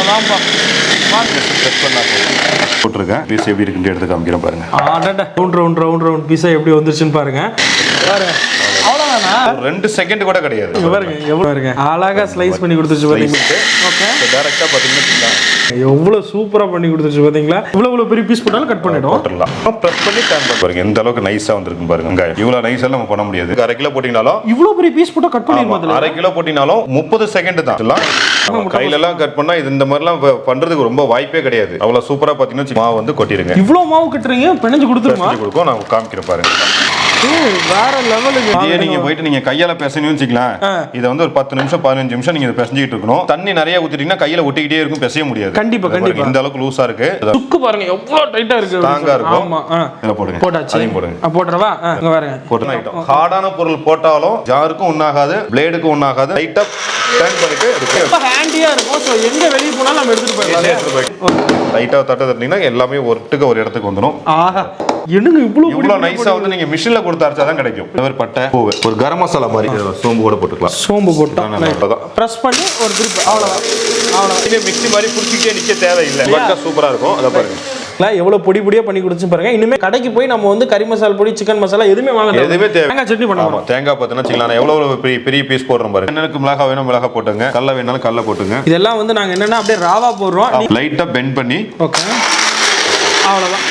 அவ்வளோதான்ப்பா. போட்டிருக்கேன் பீஸ் எப்படி இருக்குன்னு எடுத்து காமிக்கிறேன் பாருங்க. ரவுண்ட் பீஸா எப்படி வந்துருச்சுன்னு பாருங்க. அவ்வளோதானா? 2 செகண்ட் கூட கிடையாது. பாருங்க எவ்வளோ பாருங்க அழகா ஸ்லைஸ் பண்ணி கொடுத்துருச்சு பாத்தீங்களா? ஓகே, டைரக்டா பாத்தீங்கன்னா எவ்வளவு சூப்பரா பண்ணி கொடுத்துருச்சு பாத்தீங்களா? இவ்வளவு பெரிய பீஸ் போட்டாலும் கட் பண்ணிடுவோம். பிரஸ் பண்ணி டர்ன் பண்ணி பாருங்க எந்த அளவுக்கு நைஸா வந்திருக்கு பாருங்க. இவ்வளவு நைஸா நம்ம பண்ண முடியாது. 1/2 கிலோ போட்டீங்கனாலும் இவ்வளவு பெரிய பீஸ் போட்டா கட் பண்ணிடுவோம். 1/2 கிலோ போட்டீங்கனாலும் 30 செகண்ட் தான். கையில எல்லாம் கட் பண்ணா இது இந்த மாதிரி எல்லாம் பண்றதுக்கு ரொம்ப வாய்ப்பே கிடையாது. அவ்வளவு சூப்பரா பாத்தீங்கன்னா மாவு வந்து கொட்டிருங்க. இவ்வளவு மாவு கட்டுறீங்க, பிணைஞ்சு கொடுத்துருமா? கொடுக்கும், நான் காமிக்கிறேன் பாருங்க. வேற லெவலுக்கு. இதே நீங்க போயிட்டு நீங்க கையால பிசைன்னு வச்சுக்கலாம். இதை வந்து ஒரு 10 நிமிஷம் 15 நிமிஷம் நீங்க பிசைஞ்சிட்டு இருக்கணும். தண்ணி நிறைய ஊத்திட்டீங்கன்னா கையில ஒட்டிக்கிட்டே இருக்கும், பிசைய முடியாது. கண்டிப்பா கண்டிப்பா. இந்த அளவுக்கு லூசா இருக்கு. சுக்கு பாருங்க எவ்வளவு டைட்டா இருக்கு. ஸ்ட்ராங்கா இருக்கும். ஆமா, இத போடுங்க. போட்டாச்சு. அதையும் போடுங்க. போட்றவா? இங்க பாருங்க. போட்டுட்டோம். ஹார்டான பொருள் போட்டாலும் ஜாருக்கும் ஒண்ணாகாது, பிளேடுக்கும் ஒண்ணாகாது. லைட்டா டர்ன் பண்ணிட்டு ரொம்ப ஹேண்டியா இருக்கும். சோ எங்க வெளிய போனாலும் நம்ம எடுத்துட்டு போயிடலாம். லைட்டா தட்டீங்கன்னா எல்லாமே ஒட்டுக்க ஒரு இடத்துக்கு வந்துரும். ஆஹா, என்னங்க இவ்வளவு நைஸா வந்து நீங்க மிஷின்ல கொடுத்து அரைச்சா தான் கிடைக்கும். இந்த மாதிரி பட்டை, பூ, ஒரு கரம் மசாலா மாதிரி சோம்பு கூட போட்டுக்கலாம். சோம்பு போட்டா பிரஸ் பண்ணி ஒரு grip, அவ்வளவுதான். இதே மிக்ஸி மாதிரி புடிச்சிட்டே நிக்க தேவையில்லை. பட்டை சூப்பரா இருக்கும். அத பாருங்க எவ்வளவு பொடி பொடியா பண்ணி கொடுத்து பாருங்க. இனிமே கடைக்கு போய் நம்ம வந்து கறி மசாலா பொடி, சிக்கன் மசாலா எதுவுமே வாங்க தேவை. தேங்காய் சட்னி பண்ணுவோம். தேங்காய் பார்த்தீங்கன்னா வச்சுக்கலாம். எவ்வளவு பெரிய பீஸ் போடுறோம் பாருங்க. எனக்கு மிளகா வேணும் மிளகா போட்டுங்க, கல்ல வேணாலும் கல்ல போட்டுங்க. இதெல்லாம் வந்து நாங்க என்னன்னா அப்படியே ராவா போடுறோம். லைட்டா பெண்ட் பண்ணி. ஓகே, அவ்வளவுதான்.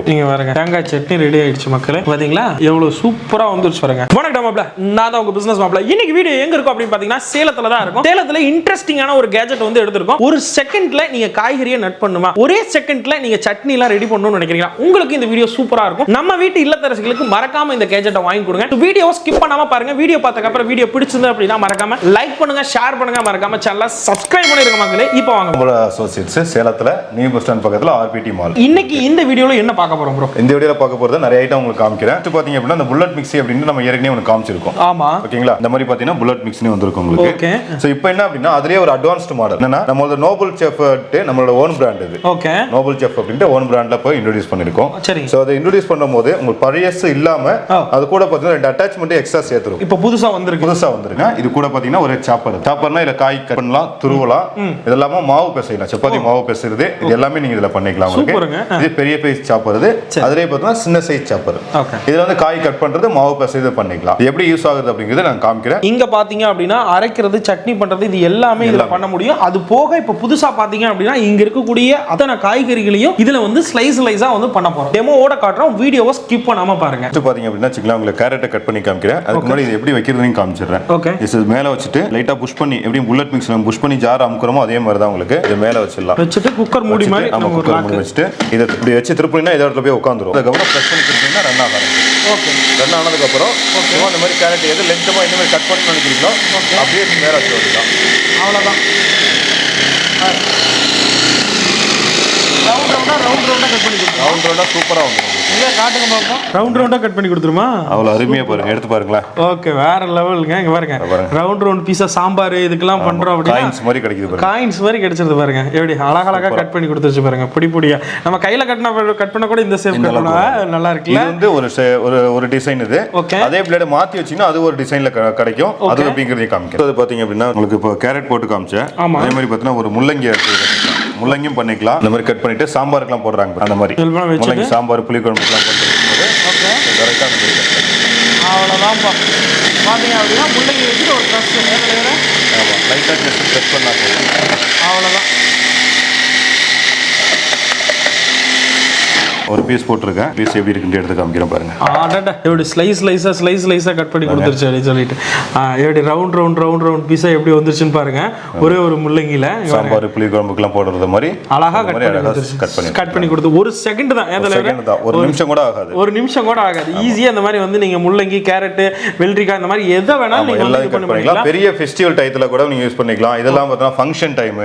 நீங்க பாருங்க தேங்காய் சட்னி ரெடி ஆயிடுச்சு மக்களே. பாத்தீங்களா எவ்வளவு சூப்பரா வந்துருச்சு பாருங்க. வணக்கம் மாப்ள, நான் தான் உங்க பிசினஸ் மாப்ள. இன்னைக்கு வீடியோ எங்க இருக்கும் அப்படின்னு பாத்தீங்கன்னா சேலத்துல தான் இருக்கும். சேலத்துல இன்ட்ரெஸ்டிங்கான ஒரு கேஜெட் வந்து எடுத்திருக்கோம். ஒரு செகண்ட்ல நீங்க காய்கறியை நட் பண்ணுமா, ஒரே செகண்ட்ல நீங்க சட்னி எல்லாம் ரெடி பண்ணணும்னு நினைக்கிறீங்களா? உங்களுக்கு இந்த வீடியோ சூப்பரா இருக்கும். நம்ம வீட்டு இல்லத்தரசிகளுக்கு மறக்காம இந்த கேஜெட்டை வாங்கி கொடுங்க. வீடியோ ஸ்கிப் பண்ணாம பாருங்க. வீடியோ பார்த்ததுக்கு அப்புறம் வீடியோ பிடிச்சிருந்தா அப்படின்னா மறக்காம லைக் பண்ணுங்க, ஷேர் பண்ணுங்க, மறக்காம சேனலை சப்ஸ்கிரைப் பண்ணிருங்க மக்களே. இப்போ வாங்க. நம்ம அசோசியேட்ஸ் சேலத்துல நியூ பஸ் ஸ்டாண்ட் பக்கத்துல ஆர்பிடி மால். இன்னைக்கு இந்த வீடியோல என்ன பார்க்க போறோம் ப்ரோ? இந்த வீடியோல பார்க்க போறது நிறைய ஐட்டம் உங்களுக்கு காமிக்கிறேன். இது பாத்தீங்க அப்படின்னா அந்த புல்லட் மிக்ஸி அப்படின்னு நம்ம ஏற்கனவே ஒன்னு காமிச்சிருக்கோம். ஆமா, ஓகேங்களா? இந்த மாதிரி பாத்தீங்கன்னா புல்லட் மிக்ஸி வந்திருக்கு உங்களுக்கு. ஓகே. சோ இப்போ என்ன அப்படின்னா அதுலயே ஒரு அட்வான்ஸ்ட் மாடல் என்னன்னா நம்மளோட நோபல் செஃப் நம்மளோட ஓன் பிராண்ட் இது. ஓகே, நோபல் செஃப் அப்படின்ட்டு ஓன் பிராண்ட்ல போய் இன்ட்ரோடியூஸ் பண்ணிருக்கோம். சரி. சோ அதை இன்ட்ரோடியூஸ் பண்ணும்போது உங்களுக்கு பழையஸ் இல்லாம அது கூட பாத்தீங்கன்னா 2 அட்டாச்மெண்ட் எக்ஸ்ட்ரா சேர்த்துரும். இப்போ புதுசா வந்திருக்குங்க. இது கூட பாத்தீங்கன்னா ஒரு சாப்பர்னா இல்ல காய் கட் பண்ணலாம், துருவலாம். இதெல்லாம் மாவு பிசையலாம், சப்பாத்தி மாவு பிசைறது இது எல்லாமே நீங்க இதுல பண்ணிக்கலாம். உங்களுக்கு இது பெரிய சைஸ் சாப்பர். அதுலயே பாத்தீங்கன்னா சின்ன சைஸ் சாப்பர். இதுல வந்து காய் கட் பண்றது, மாவு பிசைறது பண்ணிக்கலாம். எப்படி யூஸ் ஆகுது அப்படிங்கறத நான் காமிக்கிறேன். இங்க பாத்தீங்க அப்படின்னா அரைக்கிறது, சட்னி பண்றது இது எல்லாமே இதுல பண்ண முடியும். அது போக இப்ப புதுசா பாத்தீங்க அப்படின்னா இங்க இருக்கக்கூடிய அத்தனை காய்கறிகளையும் இதுல வந்து ஸ்லைஸா வந்து பண்ண போறோம். டெமோவோட காட்டுறோம். வீடியோவை ஸ்கிப் பண்ணாம பாருங்க. இது பாத்தீங்க அப்படின்னா சிக்கல உங்களுக்கு கேரட்டை கட் பண்ணி காமிக்கிறேன். அதுக்கு முன்னாடி இது எப்படி வைக்கிறதுன்னு காமிச்சிடுறேன். ஓகே, இது மேல வச்சுட்டு லைட்டா புஷ் பண்ணி எப்படி புல்லட் மிக்ஸ்ல புஷ் பண்ணி ஜார் அமுக்குறோமோ அதே மாதிரி தான் உங்களுக்கு இது மேல வச்சிடலாம். வச்சிட்டு குக்கர் மூடி மாதிரி நம்ம குக்கர் மூடி வச்சிட்டு இத இப்படி வச்சு திருப்பினா இந்த இடத்துல போய் உட்கார்ந்துரும். அதுக்கு அப்புறம் பிரஸ் பண்ணி திருப்பினா ரன் ஆகும். ஓகே, ரன் ஆனதுக்கு அப்புறம் இந்த மாதிரி கேரட் எது லென்த்தமா இந்த மாதிரி கட் பண்ணி நினைக்கிறீங்களோ அப்படியே மேல வச்சு விடலாம். அவ்வளவுதான். ரவுண்டா கட் பண்ணி கொடுத்துருமா? ரவுண்டா சூப்பரா வந்துரும். இல்ல காட்டுங்க பாப்போம். ரவுண்டா கட் பண்ணி கொடுத்துருமா? அவ்வளவு அருமையா பாருங்க, எடுத்து பாருங்களா. ஓகே, வேற லெவலுங்க. இங்க பாருங்க ரவுண்ட் பீஸா சாம்பார் இதுக்கெல்லாம் பண்றோம் அப்படினா காயின்ஸ் மாதிரி கிடைக்குது பாருங்க. காயின்ஸ் மாதிரி கிடைச்சிருது பாருங்க. எப்படி அழகா கட் பண்ணி கொடுத்துச்சு பாருங்க. பொடியா நம்ம கையில கட் பண்ண கூட இந்த ஷேப் கட் பண்ணா நல்லா இருக்குல. இது வந்து ஒரு டிசைன் இது. அதே பிளேட் மாத்தி வச்சீங்கன்னா அது ஒரு டிசைன்ல கிடைக்கும். அது அப்படிங்கறதை காமிக்கிறேன். அது பாத்தீங்க அப்படின்னா உங்களுக்கு இப்போ கேரட் போட்டு காமிச்சேன். அதே மாதிரி பார்த்தீங்கன்னா ஒரு முள்ளங்கி முள்ளங்கியும் பண்ணிக்கலாம். இந்த மாதிரி கட் பண்ணிட்டு சாம்பாருக்குலாம் போடுறாங்க. அந்த மாதிரி முள்ளங்கி சாம்பார், புளிக்குழம்புக்குலாம் போட்டுருக்கும்போது கரெக்டாக அந்த மாதிரி அவ்வளோதான் பார்த்தீங்க அப்படின்னா முள்ளங்கி வச்சுட்டு ஒரு ப்ரெஸ். ஆமாம், லைட்டாக ஜஸ்ட் ப்ரெஸ் பண்ணால் போதும். அவ்வளோதான். ஒரு பீஸ் போட்டிருக்கேன். பீஸ் எப்படி இருக்குன்னு எடுத்து காமிக்கிறேன் பாருங்க. எப்படி ஸ்லைஸா கட் பண்ணி கொடுத்துருச்சு அப்படின்னு சொல்லிட்டு எப்படி ரவுண்ட் பீஸா எப்படி வந்துருச்சுன்னு பாருங்க. ஒரே ஒரு முள்ளங்கில சாம்பார், புளி குழம்புக்குலாம் போடுறது மாதிரி அழகா கட் பண்ணி கொடுத்து ஒரு செகண்ட் தான். ஒரு நிமிஷம் கூட ஆகாது. ஈஸியா இந்த மாதிரி வந்து நீங்க முள்ளங்கி, கேரட், வெள்ளரிக்காய் இந்த மாதிரி எதை வேணாலும் நீங்க கட் பண்ணிக்கலாம். பெரிய ஃபெஸ்டிவல் டைத்துல கூட நீங்க யூஸ் பண்ணிக்கலாம். இதெல்லாம் பார்த்தா ஃபங்க்ஷன் டைம்,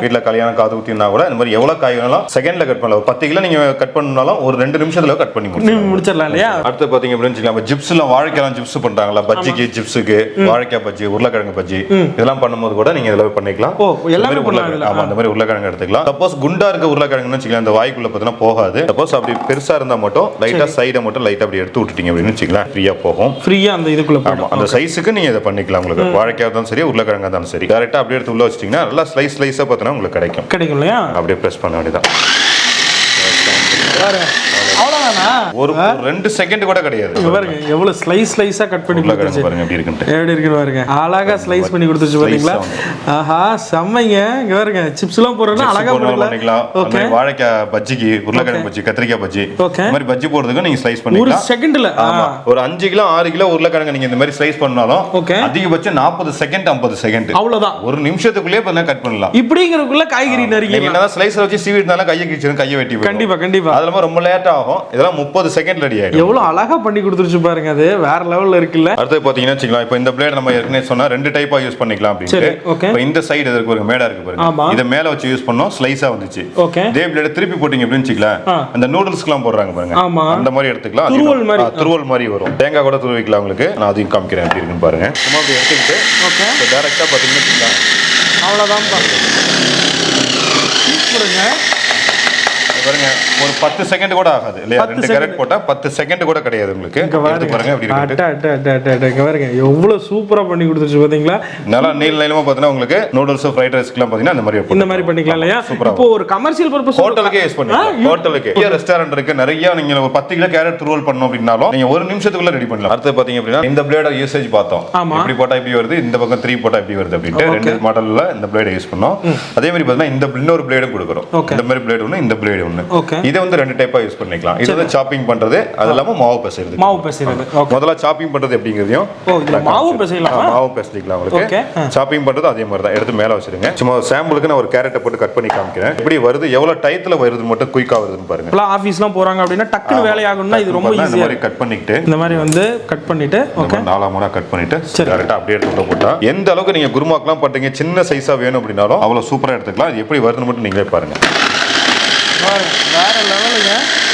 வீட்ல கல்யாணம் காது குத்தினா கூட இந்த மாதிரி எவ்வளவு காய் வேணாலும் செகண்ட்ல கட் பண்ணலாம். 10 கிலோ நீங்க கட் பண்ணாலும் பண்ணாலும் ஒரு 2 நிமிஷத்துல கட் பண்ணி முடிச்சிடலாம் இல்லையா? அடுத்து பாத்தீங்க அப்படின்னு வச்சுக்கலாம், ஜிப்ஸ்ல வாழைக்காய் ஜிப்ஸ் பண்றாங்களா, பஜ்ஜிக்கு ஜிப்ஸுக்கு வாழைக்காய் பஜ்ஜி, உருளைக்கிழங்கு பஜ்ஜி இதெல்லாம் பண்ணும்போது கூட நீங்க இதெல்லாம் பண்ணிக்கலாம். எல்லாமே பண்ணலாம். ஆமா, அந்த மாதிரி உருளைக்கிழங்கு எடுத்துக்கலாம். சப்போஸ் குண்டா இருக்க உருளைக்கிழங்குன்னு வச்சுக்கலாம், அந்த வாய்க்குள்ள பார்த்தா போகாது. சப்போஸ் அப்படி பெருசா இருந்தா மட்டும் லைட்டா சைடை மட்டும் லைட்டா அப்படி எடுத்து விட்டுட்டீங்க அப்படின்னு வச்சுக்கலாம், ஃப்ரீயா போகும். ஃப்ரீயா அந்த இதுக்குள்ள போகும். அந்த சைஸுக்கு நீங்க இதை பண்ணிக்கலாம். உங்களுக்கு வாழைக்காய் இருந்தாலும் சரி, உருளைக்கிழங்கு இருந்தாலும் சரி, டைரக்டா அப்படியே எடுத்து உள்ள வச்சிட்டீங்கன்னா நல்லா ஸ்லைஸா பார்த்தா உங்களுக்கு கிடைக்கும் இல்லையா? அப்படியே பிரஸ் பண்ண வேண்டியதான். ஒரு 2 செகண்ட் கூட கிடையாது. பாருங்க எவ்வளவு ஸ்லைஸா கட் பண்ணி கொடுத்துருச்சு பாருங்க, எப்படி இருக்கு பாருங்க. அழகா ஸ்லைஸ் பண்ணி கொடுத்துருச்சு பாத்தீங்களா? ஆஹா செம்மங்க. இங்க பாருங்க சிப்ஸ் எல்லாம் போறோம்னா அழகா பண்ணிக்கலாம். ஓகே, வாழைக்காய் பஜ்ஜிக்கு, உருளைக்கிழங்கு பஜ்ஜி, கத்திரிக்காய் பஜ்ஜி, இந்த மாதிரி பஜ்ஜி போடுறதுக்கு நீங்க ஸ்லைஸ் பண்ணிக்கலாம். ஒரு செகண்ட்ல. ஆமா, ஒரு 5 கிலோ 6 கிலோ உருளைக்கிழங்கு நீங்க இந்த மாதிரி ஸ்லைஸ் பண்ணாலும் அதிகபட்சம் 40 செகண்ட் 50 செகண்ட் அவ்வளவுதான். ஒரு நிமிஷத்துக்குள்ளே கட் பண்ணலாம். இப்படிங்கிறதுக்குள்ள காய்கறி நறுக்கி என்னதான் ஸ்லைஸர் வச்சு சீவி இருந்தாலும் கையை கிழிச்சிரும், கையை வெட்டி. கண்டிப்பா அதெல்லாம் ரொம்ப லேட் ஆகும். இதெல்லாம் 30 செகண்ட் ரெடி ஆயிடும். எவ்வளவு அழகா பண்ணி கொடுத்துருச்சு பாருங்க, அது வேற லெவல்ல இருக்குல்ல. அடுத்து பாத்தீங்கன்னா வச்சுக்கலாம், இப்போ இந்த பிளேட் நம்ம ஏற்கனவே சொன்னா 2 டைப்பா யூஸ் பண்ணிக்கலாம் அப்படின்னு. இப்போ இந்த சைடு இருக்கு ஒரு மேடா இருக்கு பாருங்க, இத மேல வச்சு யூஸ் பண்ணோம், ஸ்லைஸா வந்துச்சு. இதே பிளேட் திருப்பி போட்டீங்க அப்படின்னு வச்சுக்கலாம், அந்த நூடுல்ஸ்க்குலாம் போடுறாங்க பாருங்க, அந்த மாதிரி எடுத்துக்கலாம். துருவல் மாதிரி வரும். தேங்காய் கூட துருவிக்கலாம் உங்களுக்கு. நான் அதையும் காமிக்கிறேன் எப்படி இருக்குன்னு பாருங்க. சும்மா அப்படி எடுத்துக்கிட்டு டைரக்டா பாத்தீங்கன்னா வச்சுக்கலாம், அவ்வளவுதான் பாருங்க. பாருங்க ஒரு 10 செகண்ட் கூட ஆகாது இல்லையா? 2 கேரட் போட்டா 10 செகண்ட் கூட கிடையாது உங்களுக்கு. பாருங்க எப்படி இருக்கு பாருங்க, எவ்வளவு சூப்பரா பண்ணி கொடுத்துருச்சு பாத்தீங்களா? நல்லா நீளமா பார்த்தீங்கன்னா உங்களுக்கு நூடுல்ஸ் ஃப்ரைட் ரைஸ்க்குலாம் பாத்தீங்கன்னா இந்த மாதிரி பண்ணிக்கலாம் இல்லையா? இப்போ ஒரு கமர்ஷியல் பர்பஸ் ஹோட்டலுக்கே யூஸ் பண்ணிக்கலாம். ஹோட்டலுக்கு ரெஸ்டாரண்ட் இருக்கு நிறைய. நீங்க ஒரு 10 கிலோ கேரட் துருவல் பண்ணனும் அப்படினாலும் நீங்க ஒரு நிமிஷத்துக்குள்ள ரெடி பண்ணலாம். அடுத்து பாத்தீங்க அப்படினா இந்த பிளேட யூசேஜ் பார்த்தோம், இப்படி போட்டா இப்படி வருது, இந்த பக்கம் 3 போட்டா இப்படி வருது அப்படிட்டு 2 மாடல்ல இந்த பிளேட யூஸ் பண்ணோம். அதே மாதிரி பாத்தீங்கன்னா இந்த இன்னொரு பிளேடும் கொடுக்கிறோம். இந்த மாதிரி பிளேட் ஒன்னு, இந்த பிளேட் ஒன்னு. இதை வந்து 2 டைப்பா யூஸ் பண்ணிக்கலாம். இது வந்து சாப்பிங் பண்றது, அது இல்லாம மாவு பிசைறது. முதல்ல சாப்பிங் பண்றது எப்படிங்கறதையும் மாவு பிசையலாம். மாவு பிசைக்கலாம் உங்களுக்கு. சாப்பிங் பண்றது அதே மாதிரி தான். எடுத்து மேல வச்சிருங்க. சும்மா சாம்பிளுக்கு நான் ஒரு கேரட்டை போட்டு கட் பண்ணி காமிக்கிறேன். எப்படி வருது, எவ்வளவு டைத்துல வருது மட்டும் குயிக்கா வருதுன்னு பாருங்க. இப்ப ஆபீஸ்லாம் போறாங்க அப்படினா டக்குனு வேலை ஆகணும்னா இது ரொம்ப ஈஸியா. இந்த மாதிரி கட் பண்ணிட்டு இந்த மாதிரி வந்து கட் பண்ணிட்டு ஓகே, நாலா மூணா கட் பண்ணிட்டு டைரக்டா அப்படியே எடுத்து போட்டா எந்த அளவுக்கு நீங்க குருமாக்கெல்லாம் பண்றீங்க, சின்ன சைஸா வேணும் அப்படினாலும் அவ்வளவு சூப்பரா எடுத்துக்கலாம். இது எப்படி வருதுன்னு மட்டும் நீங்களே பாருங்க. வேற லெவலுங்க.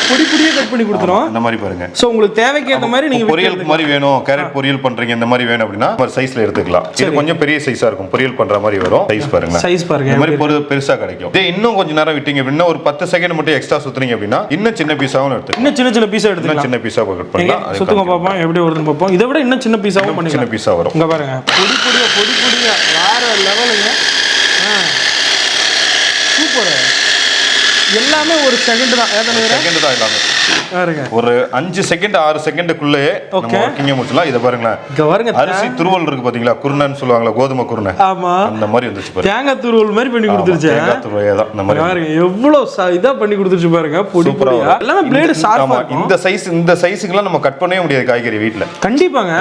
பொடியே கட் பண்ணி கொடுத்துறோம். இந்த மாதிரி பாருங்க. சோ உங்களுக்கு தேவைக்கு ஏத்த மாதிரி நீங்க பொரியல் மாதிரி வேணும், கேரட் பொரியல் பண்றீங்க இந்த மாதிரி வேணும் அப்படினா ஒரு சைஸ்ல எடுத்துக்கலாம். இது கொஞ்சம் பெரிய சைஸா இருக்கும், பொரியல் பண்ற மாதிரி வரும். சைஸ் பாருங்க, இந்த மாதிரி பெருசா கிடைக்கும். இதே இன்னும் கொஞ்சம் நேரம் விட்டீங்க அப்படினா ஒரு 10 செகண்ட் மட்டும் எக்ஸ்ட்ரா சுத்துறீங்க அப்படினா இன்னும் சின்ன பீஸாவும் எடுத்துக்கலாம். இன்னும் சின்ன பீஸா எடுத்துக்கலாம். சின்ன பீஸா கட் பண்ணலாம். சுத்துங்க பாப்போம் எப்படி வருதுன்னு பாப்போம். இதை விட இன்னும் சின்ன பீஸாவும் பண்ணிக்கலாம். சின்ன பீஸா வரும். இங்க பாருங்க, பொடியா வேற லெவலுங்க. சூப்பர். எல்லாமே ஒரு செகண்ட் தான். செகண்ட் தான் எல்லாமே. ஒரு 5 செகண்ட் 6 செகண்டுக்குள்ளே நம்ம வர்க்கிங்க முடிச்சலாம். இத பாருங்களேன், இங்க பாருங்க, அரிசி துருவல் இருக்கு பாத்தீங்களா, குருணைன்னு சொல்லுவாங்கல, கோதுமை குருணை. ஆமா, அந்த மாதிரி வந்துச்சு பாருங்க. தேங்காய் துருவல் மாதிரி பண்ணி கொடுத்துருச்சு. தேங்காய் துருவல் தான் இந்த மாதிரி பாருங்க, எவ்வளவு இதா பண்ணி கொடுத்துருச்சு பாருங்க. பொடியா எல்லாமே பிளேட் ஷார்ப்பா. இந்த சைஸ்க்குலாம் நம்ம கட் பண்ணவே முடியாது காய்கறி வீட்ல. கண்டிப்பாங்க,